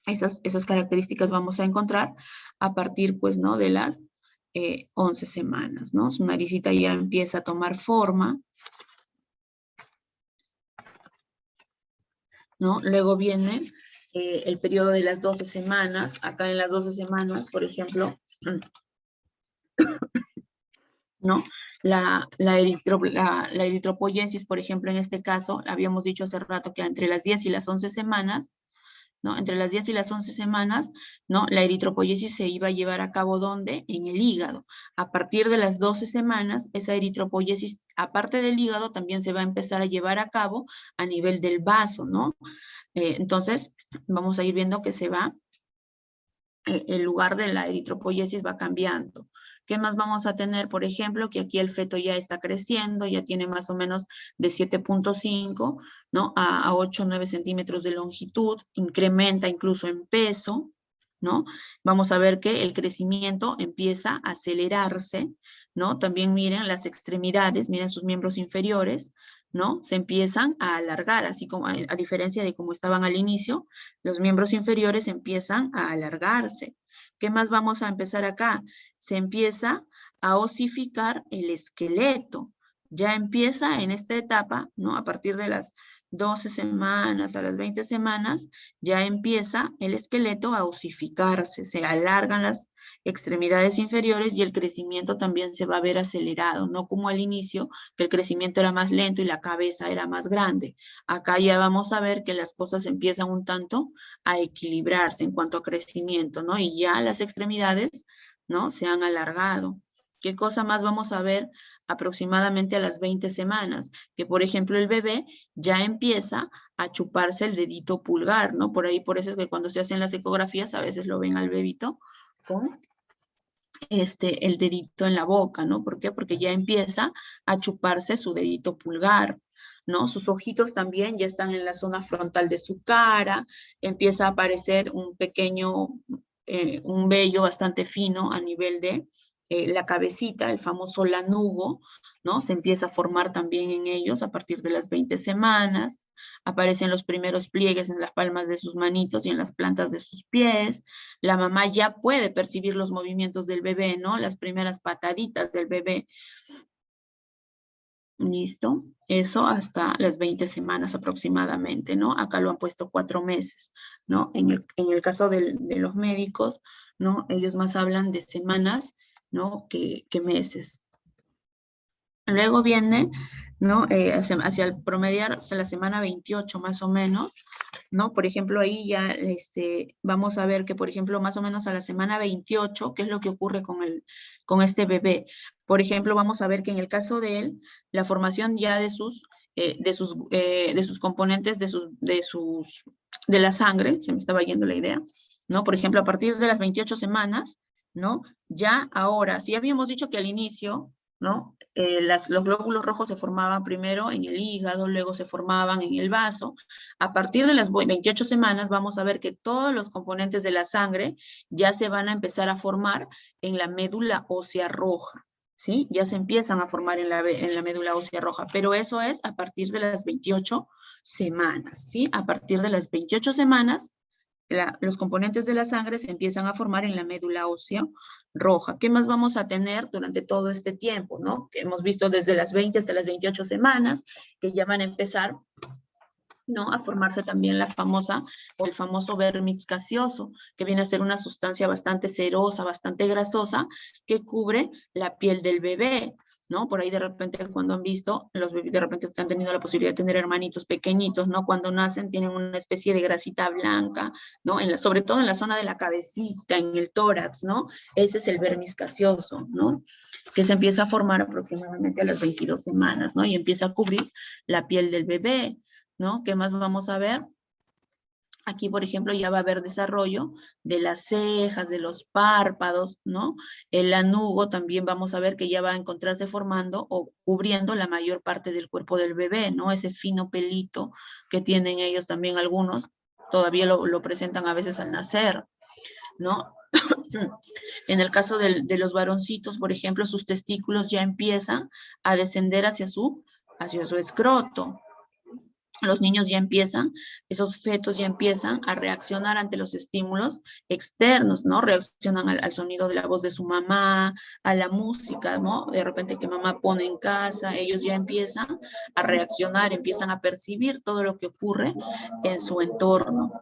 Esas características vamos a encontrar a partir, pues, ¿no? De las 11 semanas, ¿no? Su naricita ya empieza a tomar forma, ¿no? Luego viene el periodo de las 12 semanas. Acá en las 12 semanas, por ejemplo, ¿no? la eritropoyesis, por ejemplo, en este caso, habíamos dicho hace rato que entre las 10 y las 11 semanas, ¿no? Entre las 10 y las 11 semanas, ¿no? La eritropoyesis se iba a llevar a cabo, ¿dónde? En el hígado. A partir de las 12 semanas, esa eritropoyesis, aparte del hígado, también se va a empezar a llevar a cabo a nivel del vaso, ¿no? Entonces, vamos a ir viendo que se va, el lugar de la eritropoyesis va cambiando. ¿Qué más vamos a tener? Por ejemplo, que aquí el feto ya está creciendo, ya tiene más o menos de 7.5, ¿no? A 8 o 9 centímetros de longitud, incrementa incluso en peso, ¿no? Vamos a ver que el crecimiento empieza a acelerarse, ¿no? También miren las extremidades, miren sus miembros inferiores, ¿no? Se empiezan a alargar, así como a diferencia de cómo estaban al inicio, los miembros inferiores empiezan a alargarse. ¿Qué más vamos a empezar acá? Se empieza a osificar el esqueleto. Ya empieza en esta etapa, ¿no? A partir de las 12 semanas a las 20 semanas, ya empieza el esqueleto a osificarse, se alargan las extremidades inferiores y el crecimiento también se va a ver acelerado, no como al inicio, que el crecimiento era más lento y la cabeza era más grande. Acá ya vamos a ver que las cosas empiezan un tanto a equilibrarse en cuanto a crecimiento, ¿no? Y ya las extremidades, ¿no? Se han alargado. ¿Qué cosa más vamos a ver? Aproximadamente a las 20 semanas, que por ejemplo el bebé ya empieza a chuparse el dedito pulgar, ¿no? Por ahí, por eso es que cuando se hacen las ecografías a veces lo ven al bebito con el dedito en la boca, ¿no? ¿Por qué? Porque ya empieza a chuparse su dedito pulgar, ¿no? Sus ojitos también ya están en la zona frontal de su cara, empieza a aparecer un pequeño, un vello bastante fino a nivel de la cabecita, el famoso lanugo, ¿no? Se empieza a formar también en ellos a partir de las 20 semanas, aparecen los primeros pliegues en las palmas de sus manitos y en las plantas de sus pies, la mamá ya puede percibir los movimientos del bebé, ¿no? Las primeras pataditas del bebé. ¿Listo? Eso hasta las 20 semanas aproximadamente, ¿no? Acá lo han puesto 4 meses, ¿no? En el caso de los médicos, ¿no? Ellos más hablan de semanas, ¿no? Que meses. Luego viene, ¿no? Hacia el promediar, hacia la semana 28 más o menos, ¿no? Por ejemplo, ahí ya vamos a ver que, por ejemplo, más o menos a la semana 28, ¿qué es lo que ocurre con este bebé? Por ejemplo, vamos a ver que en el caso de él, la formación ya de sus componentes, de la sangre, se me estaba yendo la idea, ¿no? Por ejemplo, a partir de las 28 semanas, ¿no? Ya ahora, si habíamos dicho que al inicio, ¿no? Los glóbulos rojos se formaban primero en el hígado, luego se formaban en el vaso. A partir de las 28 semanas vamos a ver que todos los componentes de la sangre ya se van a empezar a formar en la médula ósea roja, ¿sí? Ya se empiezan a formar en la médula ósea roja, pero eso es a partir de las 28 semanas, ¿sí? A partir de las 28 semanas los componentes de la sangre se empiezan a formar en la médula ósea roja. ¿Qué más vamos a tener durante todo este tiempo, no? Que hemos visto desde las 20 hasta las 28 semanas, que ya van a empezar, ¿no? A formarse también la famosa o el famoso vermix gaseoso, que viene a ser una sustancia bastante cerosa, bastante grasosa, que cubre la piel del bebé, ¿no? Por ahí de repente cuando han visto, los bebés de repente han tenido la posibilidad de tener hermanitos pequeñitos, ¿no? Cuando nacen tienen una especie de grasita blanca, ¿no? Sobre todo en la zona de la cabecita, en el tórax, ¿no? Ese es el vermis gaseoso, ¿no? Que se empieza a formar aproximadamente a las 22 semanas, ¿no? Y empieza a cubrir la piel del bebé, ¿no? ¿Qué más vamos a ver? Aquí, por ejemplo, ya va a haber desarrollo de las cejas, de los párpados, ¿no? El lanugo también vamos a ver que ya va a encontrarse formando o cubriendo la mayor parte del cuerpo del bebé, ¿no? Ese fino pelito que tienen ellos también algunos, todavía lo presentan a veces al nacer, ¿no? En el caso de los varoncitos, por ejemplo, sus testículos ya empiezan a descender hacia su escroto. Los niños ya empiezan, esos fetos ya empiezan a reaccionar ante los estímulos externos, ¿no? Reaccionan al sonido de la voz de su mamá, a la música, ¿no? De repente que mamá pone en casa, ellos ya empiezan a reaccionar, empiezan a percibir todo lo que ocurre en su entorno,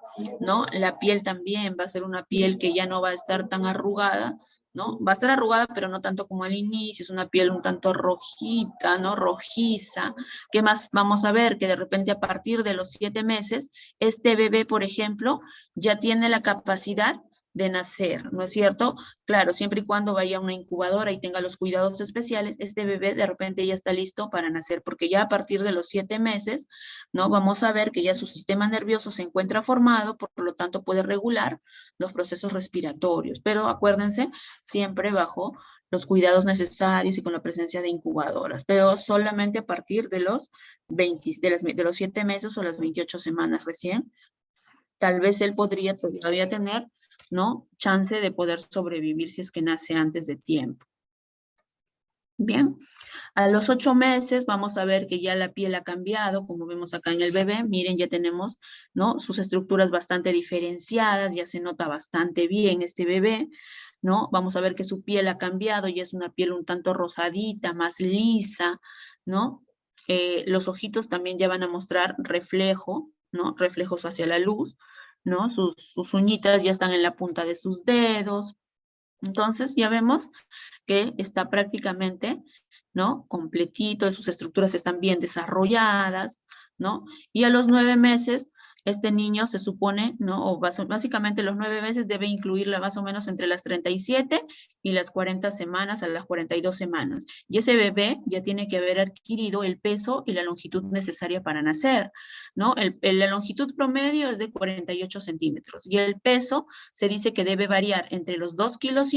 ¿no? La piel también va a ser una piel que ya no va a estar tan arrugada, ¿no? Va a estar arrugada, pero no tanto como al inicio, es una piel un tanto rojita, ¿no? Rojiza. ¿Qué más vamos a ver? Que de repente a partir de los 7 meses, este bebé, por ejemplo, ya tiene la capacidad de nacer, ¿no es cierto? Claro, siempre y cuando vaya a una incubadora y tenga los cuidados especiales, este bebé de repente ya está listo para nacer, porque ya a partir de los 7 meses, ¿no? Vamos a ver que ya su sistema nervioso se encuentra formado, por lo tanto puede regular los procesos respiratorios, pero acuérdense, siempre bajo los cuidados necesarios y con la presencia de incubadoras, pero solamente a partir de los 20, de los 7 meses o las 28 semanas recién, tal vez él podría todavía tener, ¿no? Chance de poder sobrevivir si es que nace antes de tiempo. Bien, a los 8 meses vamos a ver que ya la piel ha cambiado, como vemos acá en el bebé. Miren, ya tenemos, ¿no? Sus estructuras bastante diferenciadas, ya se nota bastante bien este bebé, ¿no? Vamos a ver que su piel ha cambiado, ya es una piel un tanto rosadita, más lisa, ¿no? Los ojitos también ya van a mostrar reflejo, ¿no? Reflejos hacia la luz, ¿no? Sus uñitas ya están en la punta de sus dedos. Entonces ya vemos que está prácticamente, ¿no? Completito, sus estructuras están bien desarrolladas, ¿no? Y a los 9 meses, este niño se supone, ¿no? O básicamente los 9 meses debe incluirla más o menos entre las 37 y las 40 semanas a las 42 semanas. Y ese bebé ya tiene que haber adquirido el peso y la longitud necesaria para nacer, ¿no? La longitud promedio es de 48 centímetros y el peso se dice que debe variar entre los 2,5 kilos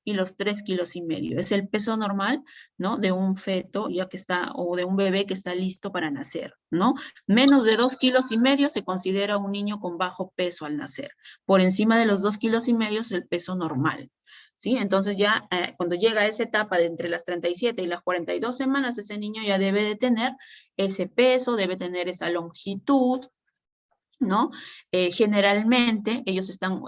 y los 3,5 kilos. Es el peso normal, ¿no? De un feto ya que está, o de un bebé que está listo para nacer, ¿no? Menos de 2,5 kilos se considera un niño con bajo peso al nacer. Por encima de los 2,5 kilos es el peso normal, ¿sí? Entonces ya cuando llega a esa etapa de entre las 37 y las 42 semanas, ese niño ya debe de tener ese peso, debe tener esa longitud, ¿no? Generalmente ellos están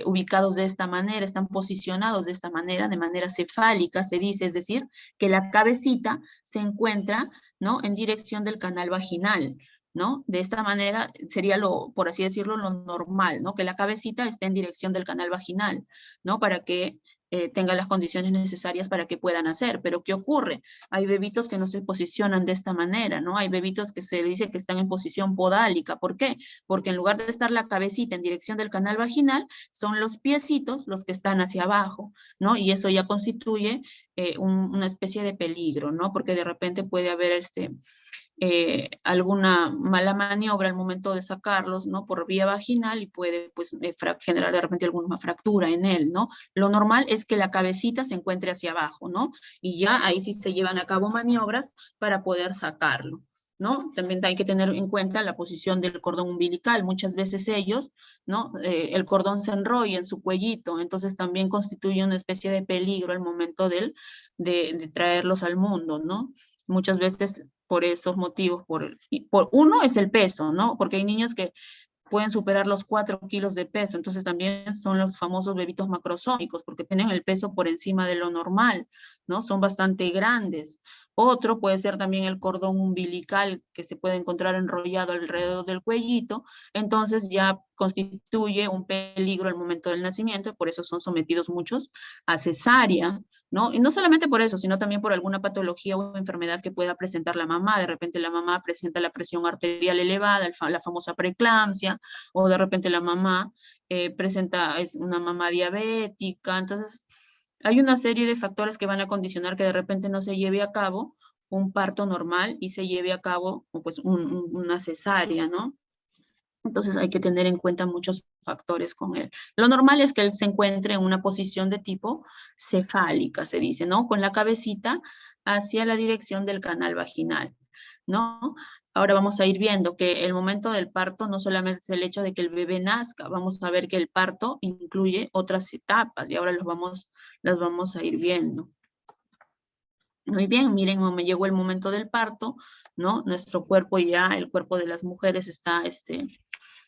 ubicados de esta manera, están posicionados de manera cefálica, se dice, es decir, que la cabecita se encuentra, ¿no? En dirección del canal vaginal, ¿no? De esta manera sería por así decirlo, lo normal, ¿no? Que la cabecita esté en dirección del canal vaginal, ¿no? Para que tenga las condiciones necesarias para que puedan nacer. Pero ¿qué ocurre? Hay bebitos que no se posicionan de esta manera, ¿no? Hay bebitos que se dice que están en posición podálica. ¿Por qué? Porque en lugar de estar la cabecita en dirección del canal vaginal, son los piecitos los que están hacia abajo, ¿no? Y eso ya constituye una especie de peligro, ¿no? Porque de repente puede haber alguna mala maniobra al momento de sacarlos, ¿no? Por vía vaginal y puede, pues, generar de repente alguna fractura en él, ¿no? Lo normal es que la cabecita se encuentre hacia abajo, ¿no? Y ya ahí sí se llevan a cabo maniobras para poder sacarlo, ¿no? También hay que tener en cuenta la posición del cordón umbilical. Muchas veces ellos, ¿no? El cordón se enrolla en su cuellito, entonces también constituye una especie de peligro al momento de traerlos al mundo, ¿no? Muchas veces por esos motivos, por uno es el peso, ¿no? Porque hay niños que pueden superar los 4 kilos de peso, entonces también son los famosos bebitos macrosómicos, porque tienen el peso por encima de lo normal, ¿no? Son bastante grandes. Otro puede ser también el cordón umbilical que se puede encontrar enrollado alrededor del cuellito, entonces ya constituye un peligro al momento del nacimiento, y por eso son sometidos muchos a cesárea, ¿no? Y no solamente por eso, sino también por alguna patología o enfermedad que pueda presentar la mamá. De repente la mamá presenta la presión arterial elevada, la famosa preeclampsia, o de repente la mamá es una mamá diabética. Entonces, hay una serie de factores que van a condicionar que de repente no se lleve a cabo un parto normal y se lleve a cabo pues una cesárea, ¿no? Entonces hay que tener en cuenta muchos factores con él. Lo normal es que él se encuentre en una posición de tipo cefálica, se dice, ¿no? Con la cabecita hacia la dirección del canal vaginal, ¿no? Ahora vamos a ir viendo que el momento del parto no solamente es el hecho de que el bebé nazca, vamos a ver que el parto incluye otras etapas y ahora las vamos a ir viendo. Muy bien, miren, me llegó el momento del parto, ¿no? Nuestro cuerpo ya, el cuerpo de las mujeres está,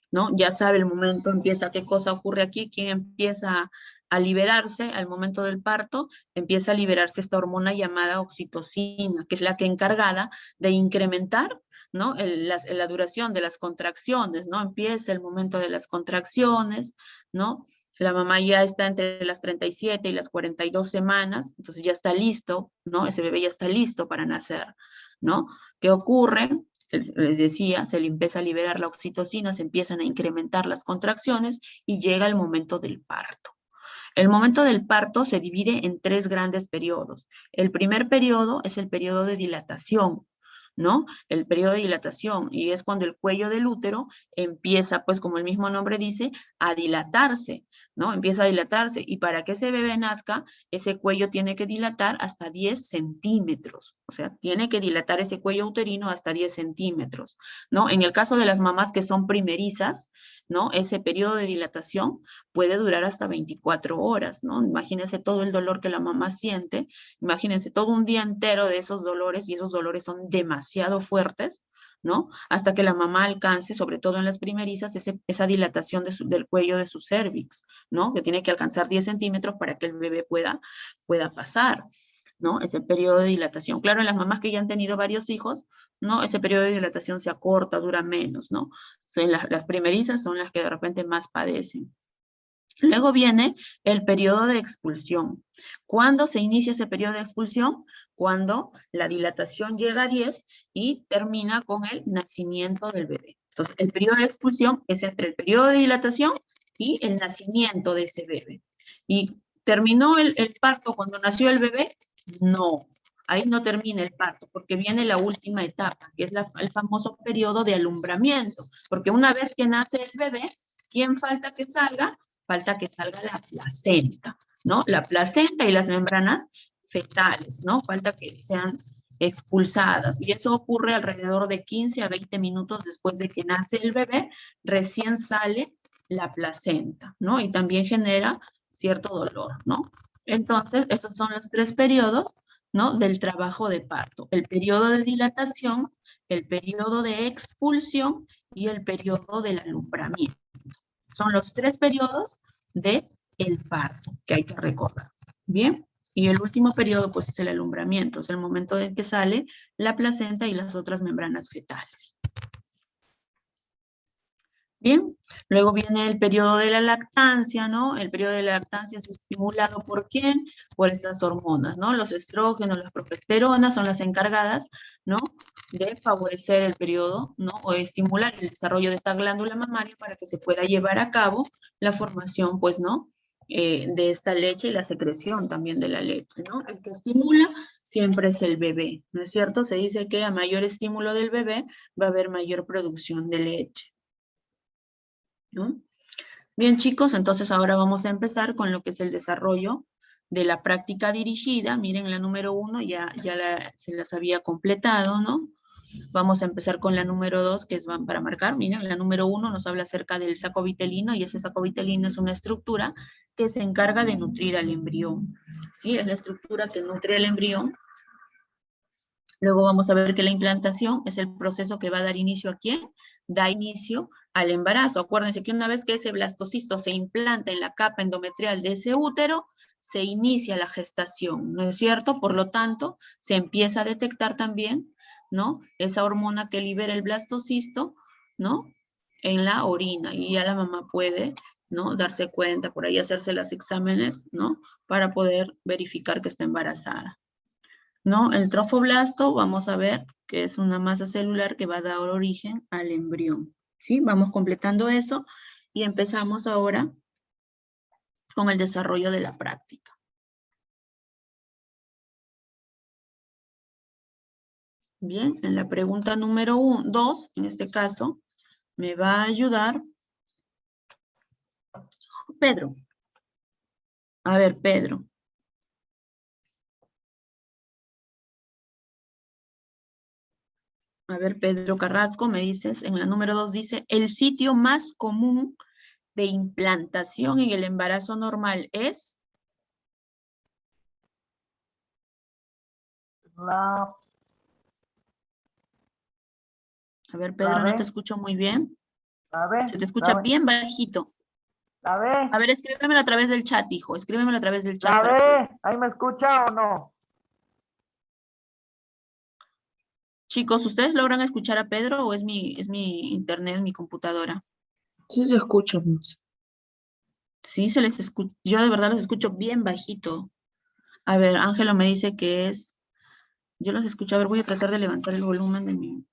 ¿no? Ya sabe el momento, empieza, qué cosa ocurre aquí, quién empieza a liberarse al momento del parto, empieza a liberarse esta hormona llamada oxitocina, que es la que encargada de incrementar, ¿no? La duración de las contracciones, ¿no? Empieza el momento de las contracciones, ¿no? La mamá ya está entre las 37 y las 42 semanas, entonces ya está listo, ¿no? Ese bebé ya está listo para nacer, ¿no? ¿Qué ocurre? Les decía, se le empieza a liberar la oxitocina, se empiezan a incrementar las contracciones y llega el momento del parto. El momento del parto se divide en 3 grandes periodos. El primer periodo es el periodo de dilatación, ¿no? El periodo de dilatación, y es cuando el cuello del útero empieza, pues como el mismo nombre dice, a dilatarse, ¿no? Empieza a dilatarse, y para que ese bebé nazca, ese cuello tiene que dilatar hasta 10 centímetros, o sea, tiene que dilatar ese cuello uterino hasta 10 centímetros, ¿no? En el caso de las mamás que son primerizas, ¿no? Ese periodo de dilatación puede durar hasta 24 horas, ¿no? Imagínense todo el dolor que la mamá siente, imagínense todo un día entero de esos dolores, y esos dolores son demasiado fuertes, ¿no? Hasta que la mamá alcance, sobre todo en las primerizas, esa dilatación del cuello de su cérvix, ¿no? Que tiene que alcanzar 10 centímetros para que el bebé pueda pasar, ¿no? Ese periodo de dilatación. Claro, en las mamás que ya han tenido varios hijos, ¿no? Ese periodo de dilatación se acorta, dura menos, ¿no? Las primerizas son las que de repente más padecen. Luego viene el periodo de expulsión. ¿Cuándo se inicia ese periodo de expulsión? Cuando la dilatación llega a 10 y termina con el nacimiento del bebé. Entonces, el periodo de expulsión es entre el periodo de dilatación y el nacimiento de ese bebé. ¿Y terminó el parto cuando nació el bebé? No, ahí no termina el parto, porque viene la última etapa, que es el famoso periodo de alumbramiento. Porque una vez que nace el bebé, ¿quién falta que salga? Falta que salga la placenta, ¿no? La placenta y las membranas fetales, ¿no? Falta que sean expulsadas. Y eso ocurre alrededor de 15 a 20 minutos después de que nace el bebé, recién sale la placenta, ¿no? Y también genera cierto dolor, ¿no? Entonces, esos son los 3 periodos, ¿no? Del trabajo de parto. El periodo de dilatación, el periodo de expulsión y el periodo del alumbramiento. Son los 3 periodos del parto que hay que recordar. Bien, y el último periodo pues es el alumbramiento, es el momento en que sale la placenta y las otras membranas fetales. Bien, luego viene el periodo de la lactancia, ¿no? El periodo de la lactancia es estimulado ¿por quién? Por estas hormonas, ¿no? Los estrógenos, las progesteronas son las encargadas, ¿no? De favorecer el periodo, ¿no? O estimular el desarrollo de esta glándula mamaria para que se pueda llevar a cabo la formación, pues, ¿no? De esta leche y la secreción también de la leche, ¿no? El que estimula siempre es el bebé, ¿no es cierto? Se dice que a mayor estímulo del bebé va a haber mayor producción de leche, ¿no? Bien, chicos, entonces ahora vamos a empezar con lo que es el desarrollo de la práctica dirigida. Miren, la número 1 se las había completado, ¿no? Vamos a empezar con la número 2, que es para marcar. Miren, la número 1 nos habla acerca del saco vitelino, y ese saco vitelino es una estructura que se encarga de nutrir al embrión. ¿Sí? Es la estructura que nutre al embrión. Luego vamos a ver que la implantación es el proceso que va a dar inicio ¿a quién? Da inicio al embarazo. Acuérdense que una vez que ese blastocisto se implanta en la capa endometrial de ese útero, se inicia la gestación, ¿no es cierto? Por lo tanto, se empieza a detectar también, ¿no? Esa hormona que libera el blastocisto, ¿no? En la orina, y ya la mamá puede, ¿no? Darse cuenta, por ahí hacerse los exámenes, ¿no? Para poder verificar que está embarazada, ¿no? El trofoblasto, vamos a ver que es una masa celular que va a dar origen al embrión, ¿sí? Vamos completando eso y empezamos ahora con el desarrollo de la práctica. Bien, en la pregunta número 2, en este caso, me va a ayudar Pedro. A ver, Pedro. A ver, Pedro Carrasco, me dices, en la número 2 dice, el sitio más común de implantación en el embarazo normal es... A ver, Pedro, no te escucho muy bien. Se te escucha bien bajito. A ver, escríbemelo a través del chat, hijo. Escríbemelo a través del chat. ¿Ahí me escucha o no? Chicos, ¿ustedes logran escuchar a Pedro o es mi internet, mi computadora? Sí, se escucha, pues. Sí, se les escucha, yo de verdad los escucho bien bajito. A ver, Ángelo me dice que es, yo los escucho, a ver, voy a tratar de levantar el volumen de mi...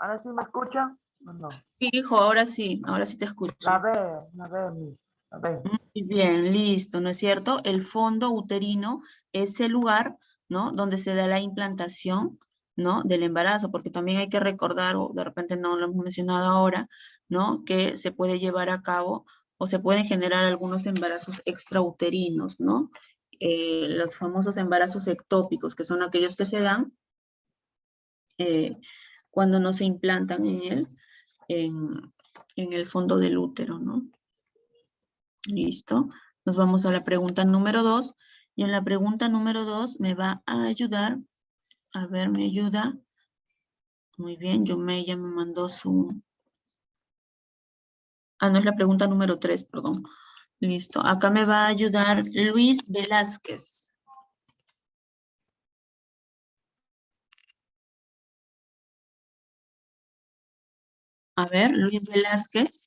¿Ahora sí me escucha? ¿O no? Sí, hijo, ahora sí te escucho. La B. Muy bien, listo, ¿no es cierto? El fondo uterino es el lugar, ¿no? Donde se da la implantación, ¿no? Del embarazo, porque también hay que recordar, o de repente no lo hemos mencionado ahora, ¿no? Que se puede llevar a cabo o se pueden generar algunos embarazos extrauterinos, ¿no? Los famosos embarazos ectópicos, que son aquellos que se dan eh, cuando no se implantan en, en el fondo del útero, ¿no? Listo. Nos vamos a la pregunta número 2. Y en la pregunta número 2 me va a ayudar. A ver, me ayuda. Muy bien, Yumei ya me mandó su... Ah, no es la pregunta número 3, perdón. Listo. Acá me va a ayudar Luis Velázquez. A ver, Luis Velázquez.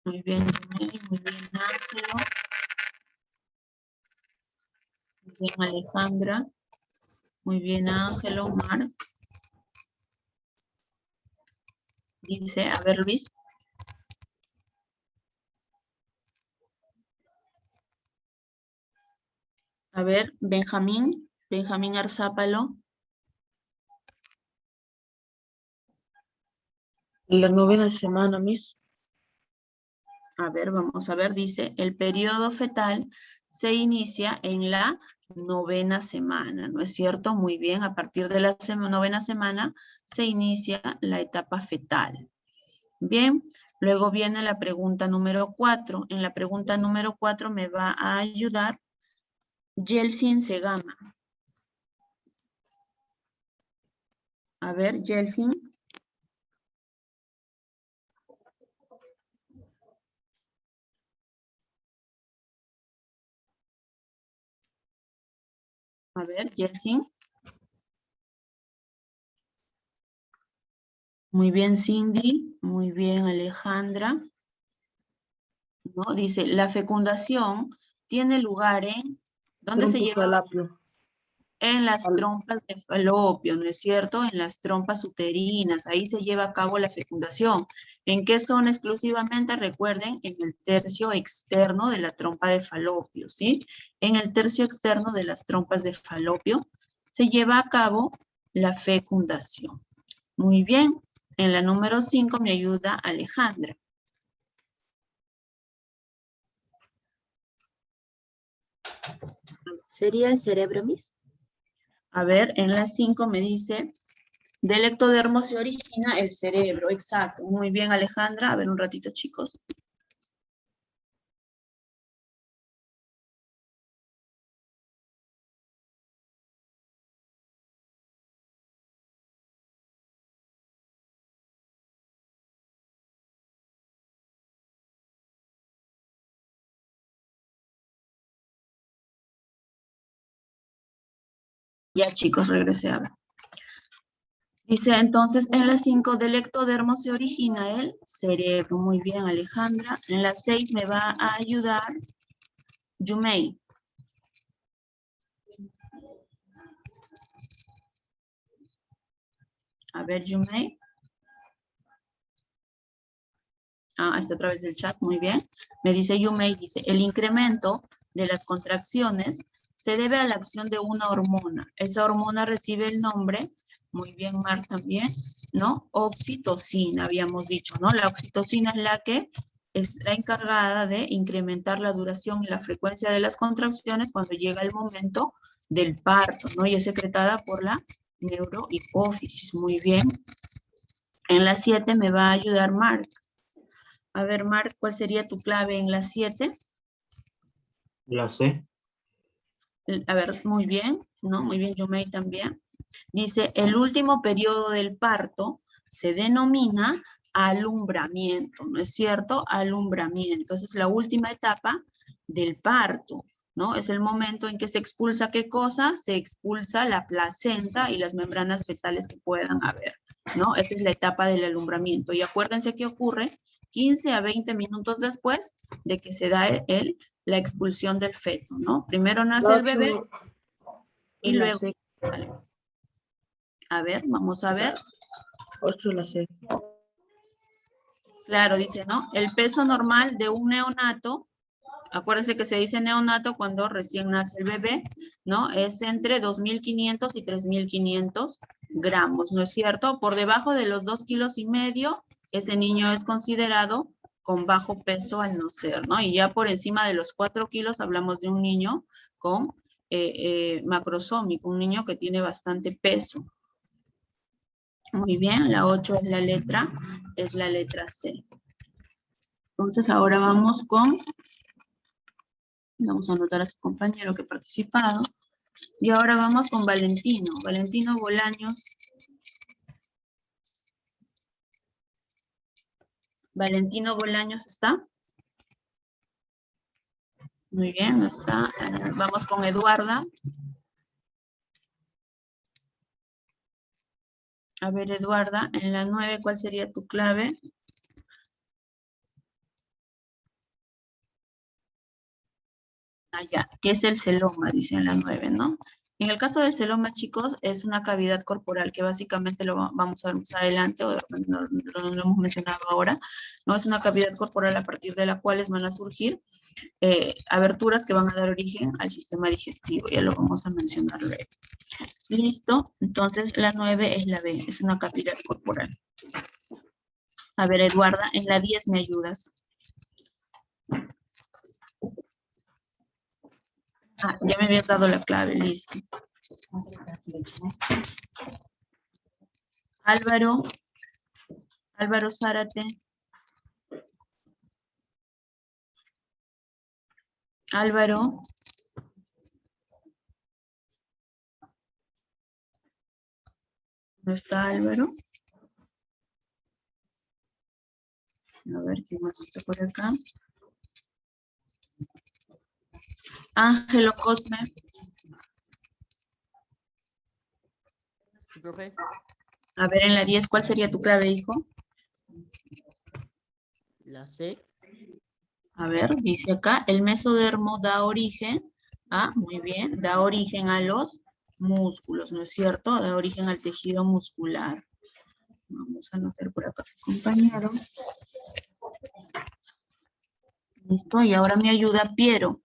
Muy bien, Yumei. Muy bien, Ángelo. Muy bien, Alejandra. Muy bien, Ángelo, Marc. Dice, a ver, Luis. A ver, Benjamín Arzápalo. La 9ª semana, Miss. A ver, vamos a ver, dice, el periodo fetal se inicia en la 9ª semana, ¿no es cierto? Muy bien, a partir de la 9ª semana se inicia la etapa fetal. Bien, luego viene la pregunta número 4. En la pregunta número 4 me va a ayudar Yeltsin Segama. A ver, Yeltsin. A ver, Yeltsin. Muy bien, Cindy. Muy bien, Alejandra. ¿No? Dice, la fecundación tiene lugar en... ¿Dónde se lleva? Trompofalapio. En las trompas de falopio, ¿no es cierto? En las trompas uterinas, ahí se lleva a cabo la fecundación. ¿En qué zona exclusivamente? Recuerden, en el tercio externo de la trompa de falopio, ¿sí? En el tercio externo de las trompas de falopio se lleva a cabo la fecundación. Muy bien. En la número 5 me ayuda Alejandra. ¿Sería el cerebro, Miss? A ver, en la 5 me dice, del ectodermo se origina el cerebro. Exacto. Muy bien, Alejandra. A ver un ratito, chicos. Ya, chicos, regresé a ver. Dice, entonces, en la 5 del ectodermo se origina el cerebro. Muy bien, Alejandra. En la 6 me va a ayudar Yumei. A ver, Yumei. Ah, está a través del chat, muy bien. Me dice Yumei, dice, el incremento de las contracciones se debe a la acción de una hormona. Esa hormona recibe el nombre, muy bien, Mar también, ¿no? Oxitocina, habíamos dicho, ¿no? La oxitocina es la que es la encargada de incrementar la duración y la frecuencia de las contracciones cuando llega el momento del parto, ¿no? Y es secretada por la neurohipófisis, muy bien. En la 7 me va a ayudar Marc. A ver, Marc, ¿cuál sería tu clave en la 7? La C. A ver, muy bien, ¿no? Muy bien, Yumei también. Dice, el último periodo del parto se denomina alumbramiento, ¿no es cierto? Alumbramiento. Esa es la última etapa del parto. ¿no? Es el momento en que se expulsa, ¿qué cosa? Se expulsa la placenta y las membranas fetales que puedan haber, ¿no? Esa es la etapa del alumbramiento. Y acuérdense que ocurre 15 a 20 minutos después de que se da la expulsión del feto, ¿no? Primero nace el bebé y la luego... C. Vale. A ver, vamos a ver. 8 la C. Claro, dice, ¿no? El peso normal de un neonato, acuérdense que se dice neonato cuando recién nace el bebé, ¿no? Es entre 2.500 y 3.500 gramos, ¿no es cierto? Por debajo de los 2,5 kilos, ese niño es considerado con bajo peso al nacer, ¿no? Y ya por encima de los 4 kilos hablamos de un niño con macrosómico, un niño que tiene bastante peso. Muy bien, la 8 es la letra C. Entonces ahora vamos a anotar a su compañero que ha participado. Y ahora vamos con Valentino. Valentino Bolaños. Valentino Bolaños está. Muy bien, no está. Vamos con Eduarda. A ver, Eduarda, en la 9, ¿cuál sería tu clave? Ya, ¿qué es el celoma? Dice en la 9, ¿no? En el caso del celoma, chicos, es una cavidad corporal que básicamente lo vamos a ver más adelante, o no lo hemos mencionado ahora, ¿no? Es una cavidad corporal a partir de la cual van a surgir aberturas que van a dar origen al sistema digestivo, ya lo vamos a mencionar luego. Listo, entonces la 9 es la B, es una cavidad corporal. A ver, Eduarda, en la 10 me ayudas. Ah, ya me habías dado la clave, listo. Álvaro Zárate. Álvaro. ¿No está Álvaro? A ver, ¿quién más está por acá? Ángelo Cosme. Sí, profe. A ver, en la 10, ¿cuál sería tu clave, hijo? La C. A ver, dice acá, el mesodermo da origen muy bien, da origen a los músculos, ¿no es cierto? Da origen al tejido muscular. Vamos a anotar por acá a su compañero. Listo, y ahora me ayuda Piero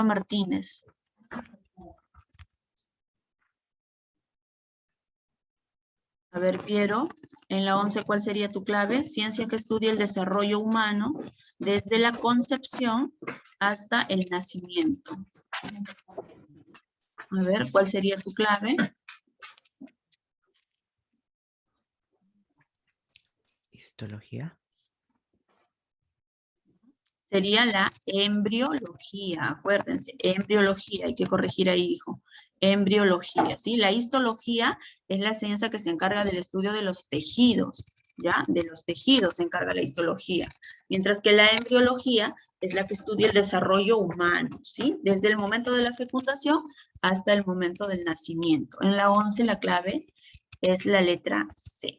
Martínez. A ver, Piero, en la 11, ¿cuál sería tu clave? Ciencia que estudia el desarrollo humano desde la concepción hasta el nacimiento. A ver, ¿cuál sería tu clave? Histología. Sería la embriología, acuérdense, embriología, hay que corregir ahí, hijo. Embriología, ¿sí? La histología es la ciencia que se encarga del estudio de los tejidos, ¿ya? De los tejidos se encarga la histología. Mientras que la embriología es la que estudia el desarrollo humano, ¿sí? Desde el momento de la fecundación hasta el momento del nacimiento. En la 11 la clave es la letra C.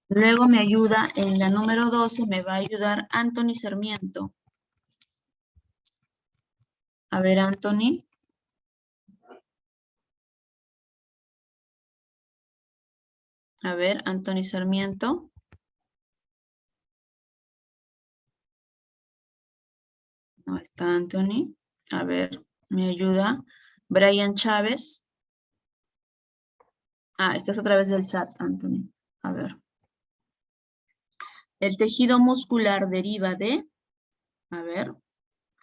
Luego me ayuda, en la número 12, me va a ayudar Anthony Sarmiento. A ver, Anthony. A ver, Anthony Sarmiento. No está Anthony. A ver, me ayuda Brian Chávez. Ah, esta es a través del chat, Anthony. A ver. El tejido muscular deriva de, a ver,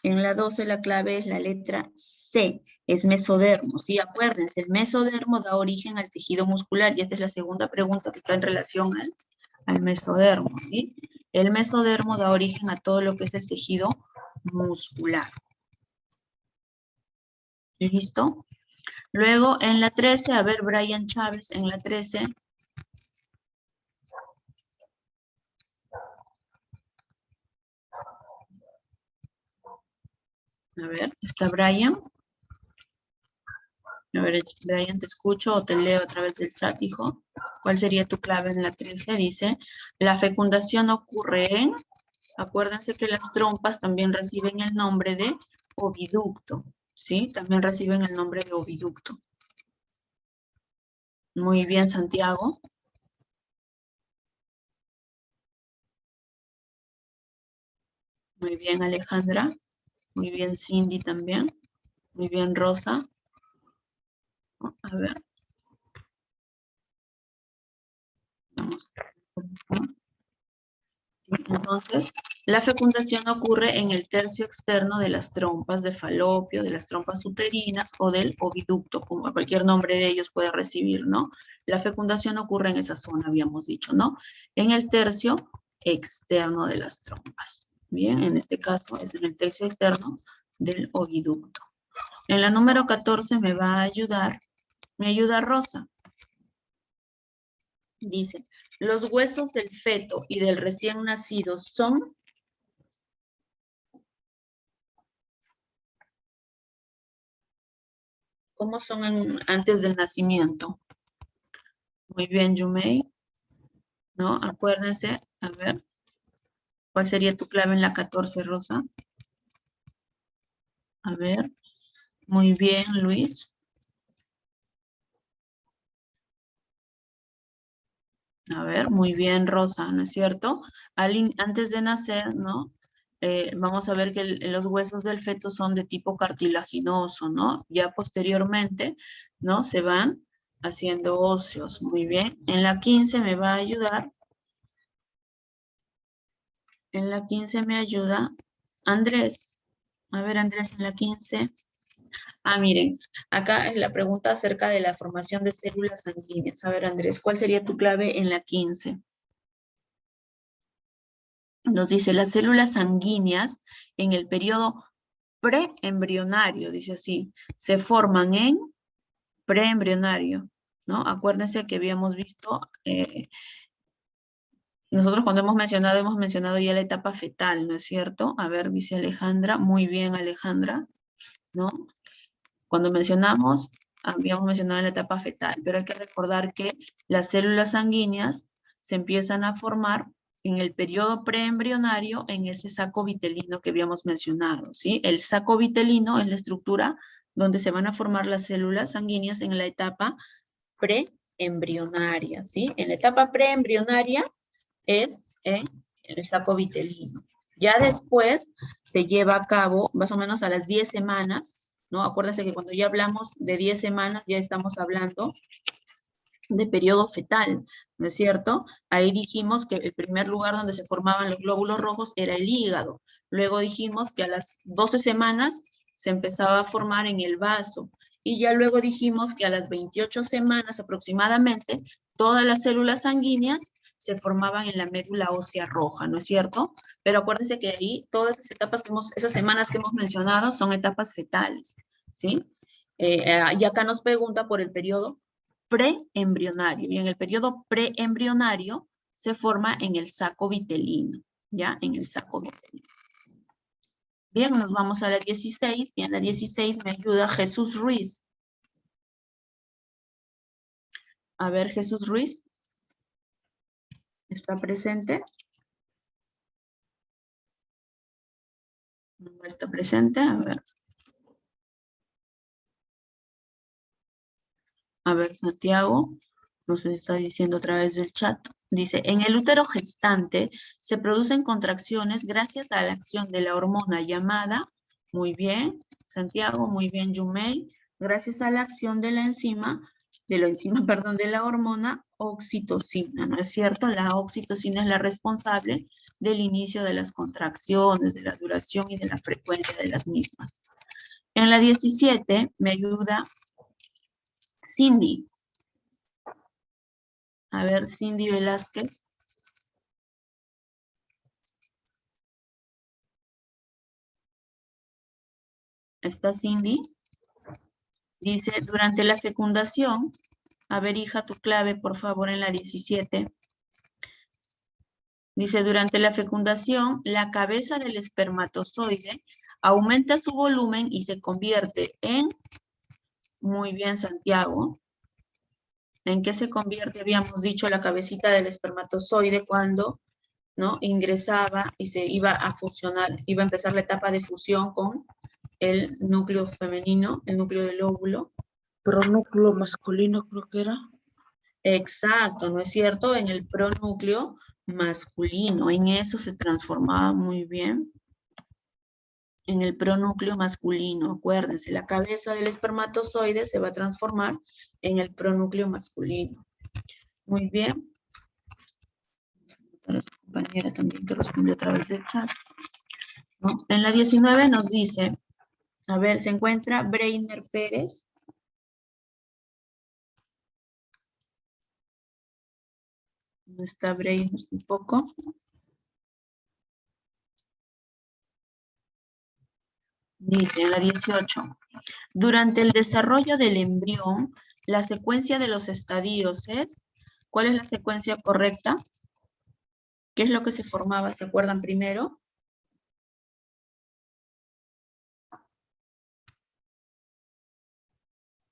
en la 12 la clave es la letra C, es mesodermo, ¿sí? Acuérdense, el mesodermo da origen al tejido muscular y esta es la segunda pregunta que está en relación al mesodermo, ¿sí? El mesodermo da origen a todo lo que es el tejido muscular. ¿Listo? Luego en la 13, a ver, Brian Chávez, en la 13. A ver, ¿está Brian? A ver, Brian, te escucho o te leo a través del chat, hijo. ¿Cuál sería tu clave en la 13? Dice, la fecundación ocurre en... Acuérdense que las trompas también reciben el nombre de oviducto, ¿sí? También reciben el nombre de oviducto. Muy bien, Santiago. Muy bien, Alejandra. Muy bien, Cindy también. Muy bien, Rosa. A ver. Vamos. Entonces, la fecundación ocurre en el tercio externo de las trompas de falopio, de las trompas uterinas o del oviducto, como cualquier nombre de ellos puede recibir, ¿no? La fecundación ocurre en esa zona, habíamos dicho, ¿no? En el tercio externo de las trompas. Bien, en este caso es en el tercio externo del oviducto. En la número 14 me va a ayudar, me ayuda Rosa. Dice, los huesos del feto y del recién nacido son... ¿Cómo son antes del nacimiento? Muy bien, Yumei. ¿No? Acuérdense, a ver, ¿cuál sería tu clave en la 14, Rosa? A ver, muy bien, Luis. A ver, muy bien, Rosa, ¿no es cierto? Antes de nacer, ¿no? Vamos a ver que los huesos del feto son de tipo cartilaginoso, ¿no? Ya posteriormente, ¿no? Se van haciendo óseos, muy bien. En la 15 me va a ayudar. En la 15 me ayuda Andrés. A ver, Andrés, en la 15. Ah, miren, acá es la pregunta acerca de la formación de células sanguíneas. A ver, Andrés, ¿cuál sería tu clave en la 15? Nos dice, las células sanguíneas en el periodo preembrionario, dice así, se forman en preembrionario, ¿no? Acuérdense que habíamos visto, nosotros cuando hemos mencionado ya la etapa fetal, ¿no es cierto? A ver, dice Alejandra, muy bien Alejandra, ¿no? Cuando habíamos mencionado la etapa fetal, pero hay que recordar que las células sanguíneas se empiezan a formar en el periodo preembrionario en ese saco vitelino que habíamos mencionado, ¿sí? El saco vitelino es la estructura donde se van a formar las células sanguíneas en la etapa preembrionaria, ¿sí? En la etapa preembrionaria es en el saco vitelino. Ya después se lleva a cabo más o menos a las 10 semanas, ¿no? Acuérdense que cuando ya hablamos de 10 semanas ya estamos hablando de periodo fetal, ¿no es cierto? Ahí dijimos que el primer lugar donde se formaban los glóbulos rojos era el hígado. Luego dijimos que a las 12 semanas se empezaba a formar en el vaso. Y ya luego dijimos que a las 28 semanas aproximadamente, todas las células sanguíneas se formaban en la médula ósea roja, ¿no es cierto? Pero acuérdense que ahí todas esas etapas esas semanas que hemos mencionado son etapas fetales, ¿sí? Y acá nos pregunta por el periodo preembrionario. Y en el periodo preembrionario se forma en el saco vitelino, ¿ya? En el saco vitelino. Bien, nos vamos a la 16. Y en la 16 me ayuda Jesús Ruiz. A ver, Jesús Ruiz. ¿Está presente? No está presente, a ver. A ver, Santiago, nos está diciendo a través del chat. Dice, en el útero gestante se producen contracciones gracias a la acción de la hormona llamada, muy bien, Santiago, muy bien, Yumei, gracias a la acción de la enzima, de la hormona oxitocina, ¿no es cierto? La oxitocina es la responsable del inicio de las contracciones, de la duración y de la frecuencia de las mismas. En la 17 me ayuda Cindy. A ver, Cindy Velázquez. ¿Está Cindy? Dice, durante la fecundación, a ver, hija, tu clave, por favor, en la 17. Dice, durante la fecundación, la cabeza del espermatozoide aumenta su volumen y se convierte en, muy bien Santiago, ¿en qué se convierte? Habíamos dicho la cabecita del espermatozoide cuando, ¿no? Ingresaba y se iba a fusionar, iba a empezar la etapa de fusión con el núcleo femenino, el núcleo del óvulo. Pronúcleo masculino creo que era. Exacto, ¿no es cierto? En el pronúcleo masculino, en eso se transformaba muy bien. En el pronúcleo masculino, acuérdense, la cabeza del espermatozoide se va a transformar en el pronúcleo masculino. Muy bien. Para su compañera también que respondió a través del chat. ¿No? En la 19 nos dice, a ver, se encuentra Breiner Pérez. ¿No está Breiner tampoco? Dice en la 18, durante el desarrollo del embrión, la secuencia de los estadios es, ¿cuál es la secuencia correcta? ¿Qué es lo que se formaba? ¿Se acuerdan primero?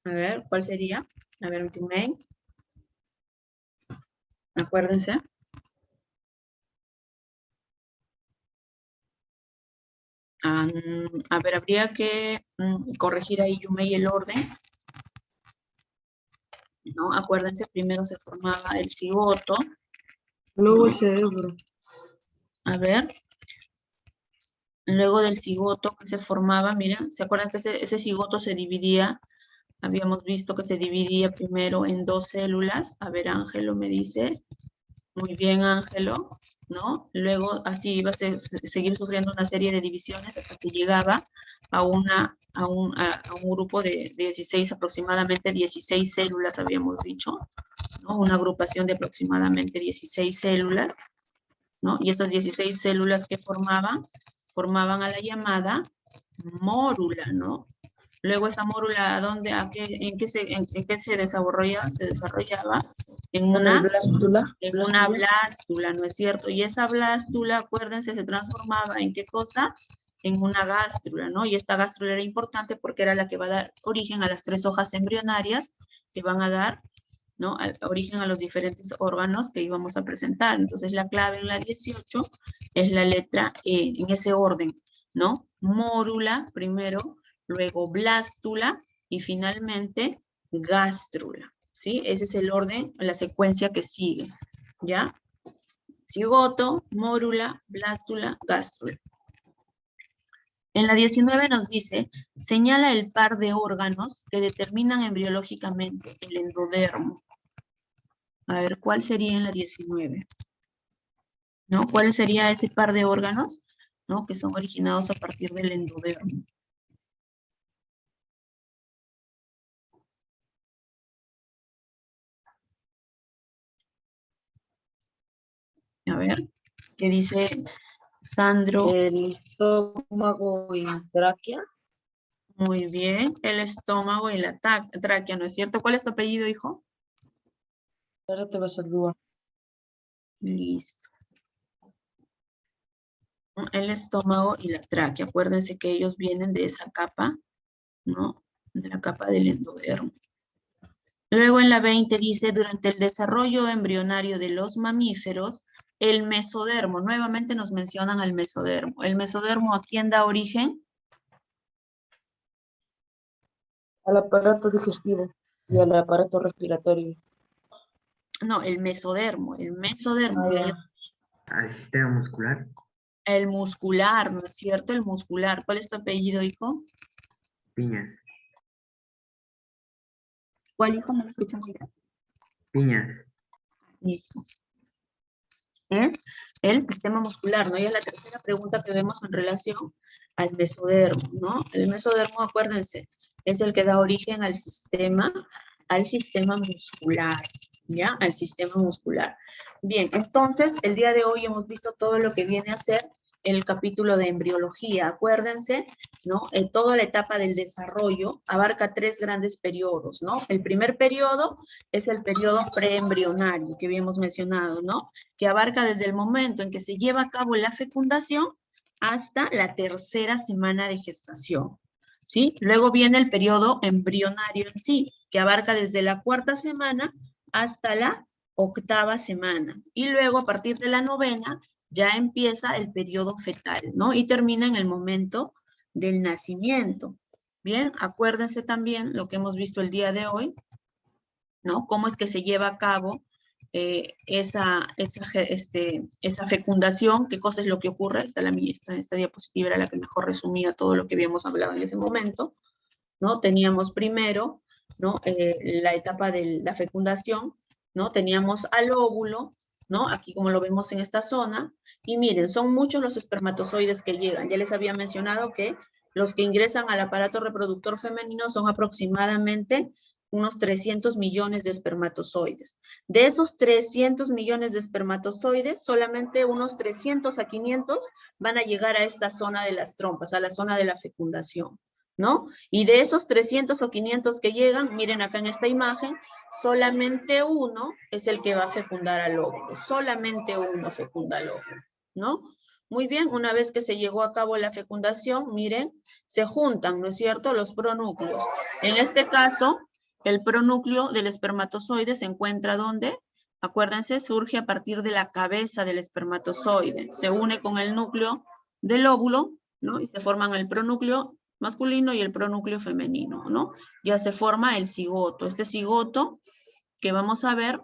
A ver, ¿cuál sería? A ver, Jumaine. Acuérdense. A ver, habría que corregir ahí, Yumei, el orden. ¿No? Acuérdense, primero se formaba el cigoto. Luego el cerebro. A ver. Luego del cigoto que se formaba, miren, ¿se acuerdan que ese cigoto se dividía? Habíamos visto que se dividía primero en 2 células. A ver, Ángelo me dice. Muy bien, Ángelo, ¿no? Luego así iba a seguir sufriendo una serie de divisiones hasta que llegaba a un grupo de 16, aproximadamente 16 células, habíamos dicho, ¿no? Una agrupación de aproximadamente 16 células, ¿no? Y esas 16 células que formaban a la llamada mórula, ¿no? Luego esa mórula, ¿en qué se desarrollaba? Se desarrollaba en una blástula, ¿no es cierto? Y esa blástula, acuérdense, se transformaba ¿en qué cosa? En una gástrula, ¿no? Y esta gástrula era importante porque era la que va a dar origen a las 3 hojas embrionarias que van a dar, ¿no? Origen a los diferentes órganos que íbamos a presentar. Entonces la clave en la 18 es la letra E, en ese orden, ¿no? Mórula primero, luego blástula y finalmente gástrula, ¿sí? Ese es el orden, la secuencia que sigue, ¿ya? Cigoto, mórula, blástula, gástrula. En la 19 nos dice, señala el par de órganos que determinan embriológicamente el endodermo. A ver, ¿cuál sería en la 19? ¿No? ¿Cuál sería ese par de órganos, ¿no? Que son originados a partir del endodermo? A ver, ¿qué dice Sandro? El estómago y tráquea. Muy bien, el estómago y la tráquea, ¿no es cierto? ¿Cuál es tu apellido, hijo? Ahora te vas a saludar. Listo. El estómago y la tráquea. Acuérdense que ellos vienen de esa capa, ¿no? De la capa del endodermo. Luego en la 20 dice, durante el desarrollo embrionario de los mamíferos, el mesodermo, nuevamente nos mencionan al mesodermo. ¿El mesodermo a quién da origen? Al aparato digestivo y al aparato respiratorio. No, el mesodermo. Al sistema muscular. El muscular, ¿no es cierto? El muscular. ¿Cuál es tu apellido, hijo? Piñas. ¿Cuál hijo? No me escucho muy bien. Piñas. Listo. Es el sistema muscular, ¿no? Y es la tercera pregunta que vemos en relación al mesodermo, ¿no? El mesodermo, acuérdense, es el que da origen al sistema muscular, ¿ya? Al sistema muscular. Bien, entonces, el día de hoy hemos visto todo lo que viene a ser el capítulo de embriología. Acuérdense, ¿no? Toda la etapa del desarrollo abarca 3 grandes periodos, ¿no? El primer periodo es el periodo preembrionario que habíamos mencionado, ¿no? Que abarca desde el momento en que se lleva a cabo la fecundación hasta la tercera semana de gestación, ¿sí? Luego viene el periodo embrionario en sí, que abarca desde la cuarta semana hasta la octava semana. Y luego, a partir de la novena, ya empieza el periodo fetal, ¿no? Y termina en el momento del nacimiento. Bien, acuérdense también lo que hemos visto el día de hoy, ¿no? Cómo es que se lleva a cabo esa fecundación, qué cosa es lo que ocurre. Esta diapositiva era la que mejor resumía todo lo que habíamos hablado en ese momento, ¿no? Teníamos primero, ¿no? La etapa de la fecundación, ¿no? Teníamos al óvulo, ¿no? Aquí como lo vemos en esta zona, y miren, son muchos los espermatozoides que llegan. Ya les había mencionado que los que ingresan al aparato reproductor femenino son aproximadamente unos 300 millones de espermatozoides. De esos 300 millones de espermatozoides, solamente unos 300 a 500 van a llegar a esta zona de las trompas, a la zona de la fecundación, ¿no? Y de esos 300 o 500 que llegan, miren acá en esta imagen, solamente uno es el que va a fecundar al óvulo, solamente uno fecunda al óvulo, ¿no? Muy bien, una vez que se llevó a cabo la fecundación, miren, se juntan, ¿no es cierto?, los pronúcleos. En este caso, el pronúcleo del espermatozoide se encuentra ¿dónde? Acuérdense, surge a partir de la cabeza del espermatozoide, se une con el núcleo del óvulo, ¿no? Y se forman el pronúcleo masculino y el pronúcleo femenino, ¿no? Ya se forma el cigoto. Este cigoto que vamos a ver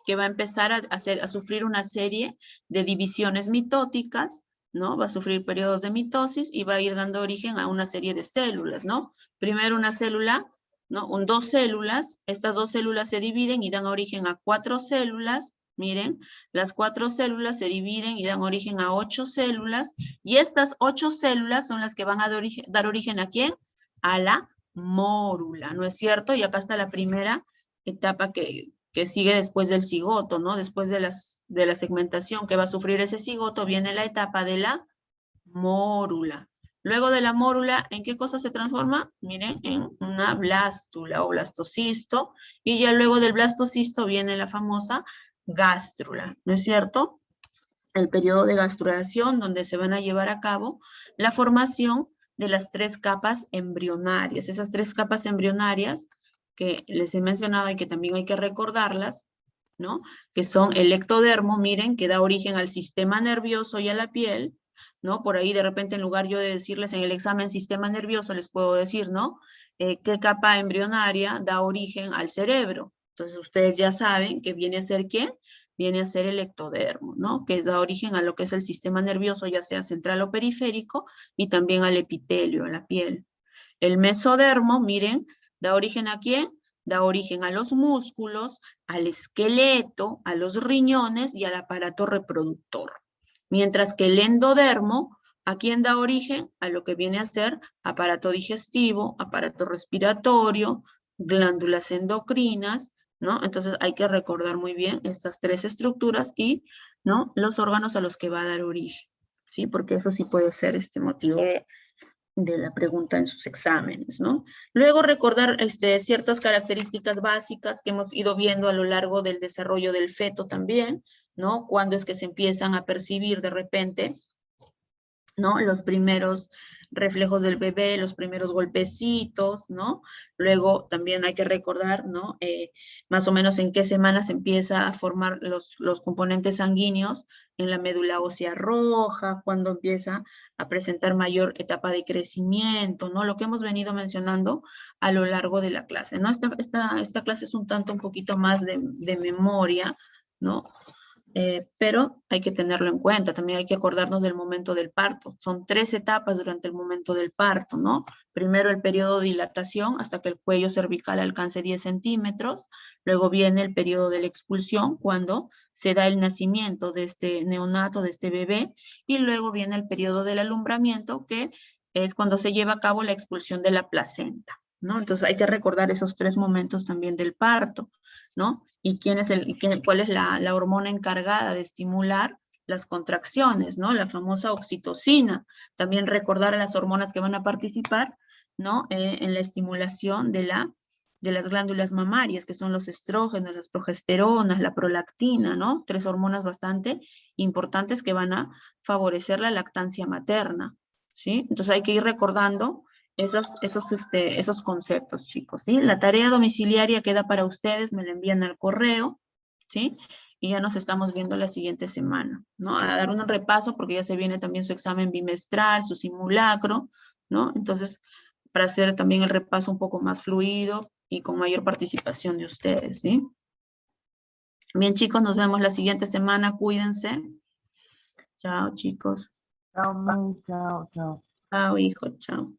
que va a empezar a sufrir una serie de divisiones mitóticas, ¿no? Va a sufrir periodos de mitosis y va a ir dando origen a una serie de células, ¿no? Primero una célula, ¿no? Dos células, estas dos células se dividen y dan origen a 4 células. Miren, las 4 células se dividen y dan origen a 8 células, y estas 8 células son las que van a dar origen ¿a quién? A la mórula, ¿no es cierto? Y acá está la primera etapa que sigue después del cigoto, ¿no? Después de la segmentación que va a sufrir ese cigoto, viene la etapa de la mórula. Luego de la mórula, ¿en qué cosa se transforma? Miren, en una blástula o blastocisto, y ya luego del blastocisto viene la famosa gástrula, ¿no es cierto? El periodo de gastrulación, donde se van a llevar a cabo la formación de las 3 capas embrionarias. Esas 3 capas embrionarias que les he mencionado y que también hay que recordarlas, ¿no? Que son el ectodermo, miren, que da origen al sistema nervioso y a la piel, ¿no? Por ahí de repente en lugar yo de decirles en el examen sistema nervioso, les puedo decir, ¿no? ¿Qué capa embrionaria da origen al cerebro? Entonces ustedes ya saben que viene a ser ¿quién? Viene a ser el ectodermo, ¿no? Que da origen a lo que es el sistema nervioso, ya sea central o periférico, y también al epitelio, a la piel. El mesodermo, miren, da origen ¿a quién? Da origen a los músculos, al esqueleto, a los riñones y al aparato reproductor. Mientras que el endodermo, ¿a quién da origen? A lo que viene a ser aparato digestivo, aparato respiratorio, glándulas endocrinas, ¿no? Entonces hay que recordar muy bien estas 3 estructuras y, ¿no?, los órganos a los que va a dar origen, ¿sí? Porque eso sí puede ser motivo de la pregunta en sus exámenes, ¿no? Luego recordar ciertas características básicas que hemos ido viendo a lo largo del desarrollo del feto también, ¿no? Cuando es que se empiezan a percibir de repente, ¿no?, los primeros reflejos del bebé, los primeros golpecitos, ¿no? Luego también hay que recordar, ¿no?, más o menos en qué semana se empieza a formar los componentes sanguíneos en la médula ósea roja, cuando empieza a presentar mayor etapa de crecimiento, ¿no? Lo que hemos venido mencionando a lo largo de la clase, ¿no? Esta clase es un poquito más de memoria, ¿no? Pero hay que tenerlo en cuenta, también hay que acordarnos del momento del parto. Son 3 etapas durante el momento del parto, ¿no? Primero el periodo de dilatación hasta que el cuello cervical alcance 10 centímetros, luego viene el periodo de la expulsión cuando se da el nacimiento de este neonato, de este bebé, y luego viene el periodo del alumbramiento, que es cuando se lleva a cabo la expulsión de la placenta, ¿no? Entonces hay que recordar esos 3 momentos también del parto, ¿no? Y cuál es la hormona encargada de estimular las contracciones, ¿no? La famosa oxitocina. También recordar las hormonas que van a participar, ¿no?, en la estimulación de la de las glándulas mamarias, que son los estrógenos, las progesteronas, la prolactina, ¿no? 3 hormonas bastante importantes que van a favorecer la lactancia materna, ¿sí? Entonces hay que ir recordando esos conceptos, chicos, ¿sí? La tarea domiciliaria queda para ustedes, me la envían al correo, ¿sí? Y ya nos estamos viendo la siguiente semana, ¿no? A dar un repaso porque ya se viene también su examen bimestral, su simulacro, ¿no? Entonces, para hacer también el repaso un poco más fluido y con mayor participación de ustedes, ¿sí? Bien, chicos, nos vemos la siguiente semana, cuídense. Chao, chicos. Chao, May, chao, chao. Chao, hijo, chao.